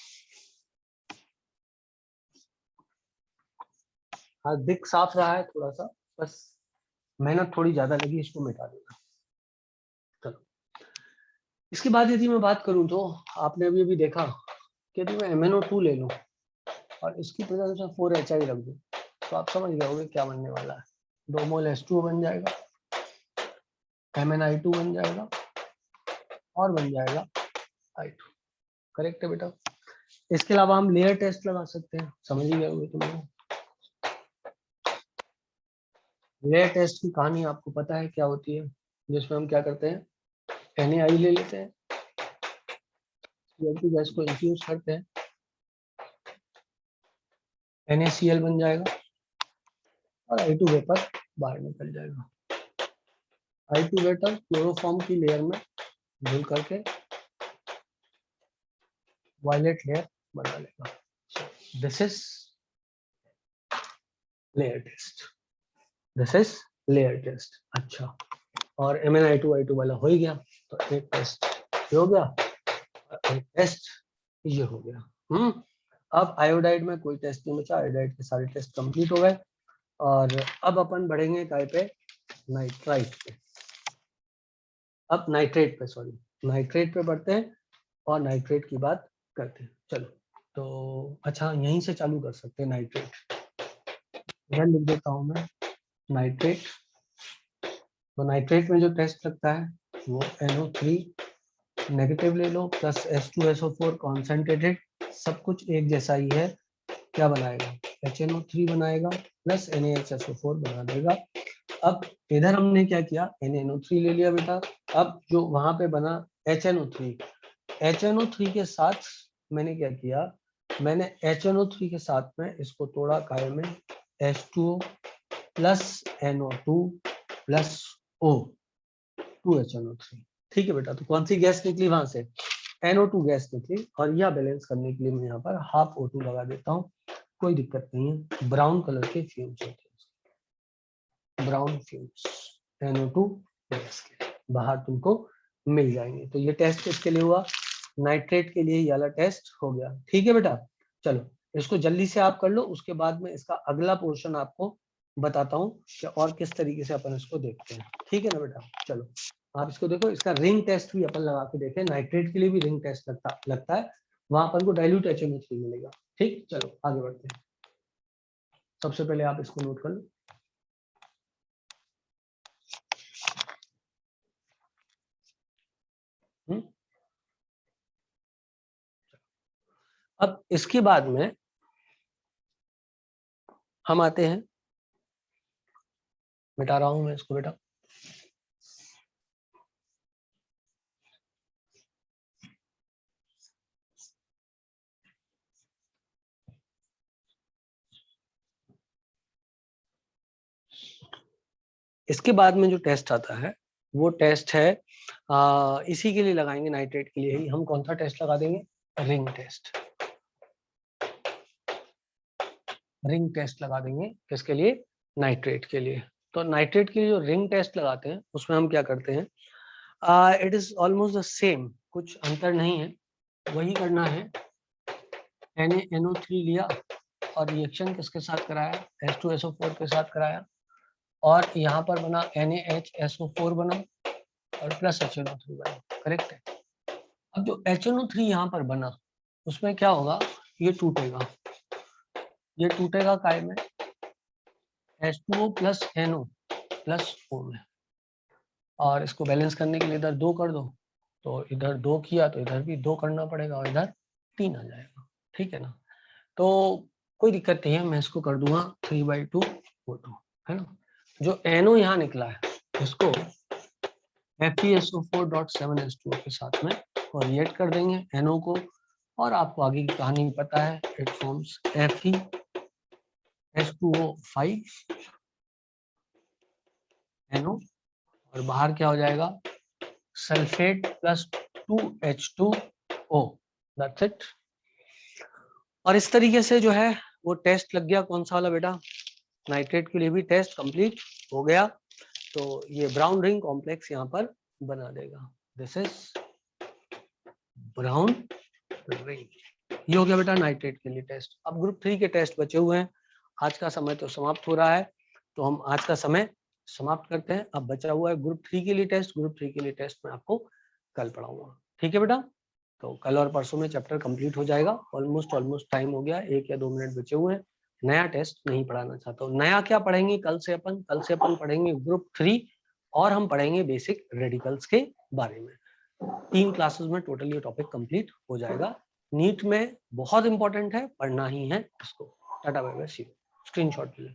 हाँ, दिख साफ रहा है थोड़ा सा, बस मेहनत थोड़ी ज्यादा लगी, इसको मिटा देना। चलो, इसके बाद यदि मैं बात करूं तो आपने अभी देखा कि यदि मैं MnO2 ले लूं और इसकी प्रेजेंस में 4HI रख दूं तो आप समझ गए होंगे क्या बनने वाला है, 2 मोल H2O बन जाएगा, MnI2 बन जाएगा और बन जाएगा I2। करेक्ट है बेटा, इसके अलावा हम लेयर टेस्ट लगा सकते हैं, समझ ही गए होंगे तुम लोग। लेयर टेस्ट की कहानी आपको पता है क्या होती है, जिसमें हम क्या करते हैं, NaI ले लेते हैं, CO2 गैस को इन्फ्यूज करते हैं, NaCl बन जाएगा और I2 वेपर बाहर निकल जाएगा। I2 वेपर क्लोरोफॉर्म की लेयर में घुल करके वायलेट लेयर बना लेगा। This is layer test, this is layer test. अच्छा, और MnI2 I2 वाला हो ही गया, तो एक टेस्ट ये हो गया, एक टेस्ट ये हो गया। अब आयोडाइड में कोई टेस्ट नहीं बचा, आयोडाइड के सारे टेस्ट कंप्लीट हो गए और अब अपन बढ़ेंगे काय पे, नाइट्राइट पे, अब नाइट्रेट पे, सॉरी नाइट्रेट पे बढ़ते हैं और नाइट्रेट की बात करते हैं। चलो, तो अच्छा यहीं से चालू कर सकते हैं, नाइट्रेट इधर लिख देता हूं मैं, नाइट्रेट। तो नाइट्रेट में जो टेस्ट लगता है वो NO3 नेगेटिव ले लो प्लस H2SO4 कॉन्सेंट्रेटेड, सब कुछ एक जैसा ही है, क्या बनाएगा, HNO3 बनाएगा प्लस NaHSO4 बना देगा। अब इधर हमने क्या किया, NaNO3 ले लिया बेटा, अब जो वहां पे बना HNO3, HNO3 के साथ मैंने क्या किया, मैंने HNO3 के साथ में इसको तोड़ा काय में, H2O plus NO2 plus O 2HNO3। ठीक है बेटा, तो कौन सी गैस निकली वहां से, NO2 गैस निकली, और यह बैलेंस करने के लिए मैं यहाँ पर हाफ O2 लगा देता हूँ, कोई दिक्कत नहीं है। ब्राउन कलर के फ्यूम्स होते हैं, ब्राउन फ्यूम्स NO2 गैस के बाहर तुमको मिल जाएंगे। तो ये टेस्ट किसके लिए हुआ, नाइट्रेट के लिए ये वाला टेस्ट हो गया। ठीक है बेटा, चलो इसको जल्दी से आप कर लो, उसके बाद में इसका अगला पोर्शन आपको बताता हूँ कि और किस तरीके से अपन इसको देखते हैं। ठीक है ना बेटा, चलो आप इसको देखो, इसका रिंग टेस्ट भी अपन लगा के देखें, नाइट्रेट के लिए भी रिंग टेस्ट लगता है, वहां अपन को डाइल्यूट HNO3 मिलेगा। ठीक, चलो आगे बढ़ते हैं। सबसे पहले आप इसको नोट कर लो। अब इसके बाद में हम आते हैं, मिटा रहा हूं मैं इसको बेटा, इसके बाद में जो टेस्ट आता है वो टेस्ट है इसी के लिए लगाएंगे, नाइट्रेट के लिए ही। हम कौन सा टेस्ट लगा देंगे, रिंग टेस्ट। रिंग टेस्ट लगा देंगे किसके लिए, नाइट्रेट के लिए। तो नाइट्रेट के लिए जो रिंग टेस्ट लगाते हैं उसमें हम क्या करते हैं, it is almost the same, कुछ अंतर नहीं है, वही करना है। NaNO3 लिया और रिएक्शन किसके साथ कराया, H2SO4 के साथ कराया, और यहाँ पर बना NaHSO4 बना और प्लस HNO3 बना, करेक्ट है। अब जो HNO3 यहाँ पर बना उसमें क्या होगा, ये टूटेगा, ये टूटेगा काय में, H2O plus NO plus O में, और इसको बैलेंस करने के लिए इधर 2 कर दो, तो इधर 2 किया तो इधर भी 2 करना पड़ेगा, और इधर 3 आ जाएगा। ठीक है ना, तो कोई दिक्कत नहीं है, मैं इसको कर दूंगा 3/2 O2, है ना। जो NO यहाँ निकला है इसको FeSO4.7H2O के साथ में रिएक्ट कर देंगे NO को, और आपको आगे की कहानी पता है, इट फॉर्म्स FeH2O5 NO, और बाहर क्या हो जाएगा, sulphate plus 2H2O, that's it. और इस तरीके से जो है वो टेस्ट लग गया, कौन सा वाला बेटा, नाइट्रेट के लिए भी टेस्ट कंप्लीट हो गया। तो ये ब्राउन रिंग कॉम्प्लेक्स यहाँ पर बना देगा, दिस इज ब्राउन रिंग। ये हो गया बेटा नाइट्रेट के लिए टेस्ट। अब ग्रुप 3 के टेस्ट बचे हुए हैं, आज का समय तो समाप्त हो रहा है, तो हम आज का समय समाप्त करते हैं। अब बचा हुआ है ग्रुप 3 के लिए टेस्ट, ग्रुप 3 के लिए टेस्ट मैं आपको कल पढ़ाऊंगा। ठीक है बेटा, तो कल और परसों में चैप्टर कंप्लीट हो जाएगा। ऑलमोस्ट टाइम हो गया, 1 या 2 मिनट बचे हुए हैं। नया टेस्ट नहीं पढ़ाना चाहता हूँ। नया क्या पढ़ेंगे कल से अपन पढ़ेंगे ग्रुप 3, और हम पढ़ेंगे बेसिक रेडिकल्स के बारे में। 3 क्लासेस में टोटल ये टॉपिक कंप्लीट हो जाएगा। नीट में बहुत इंपॉर्टेंट है, पढ़ना ही है इसको। Tata bye bye, see you. Screenshot ले।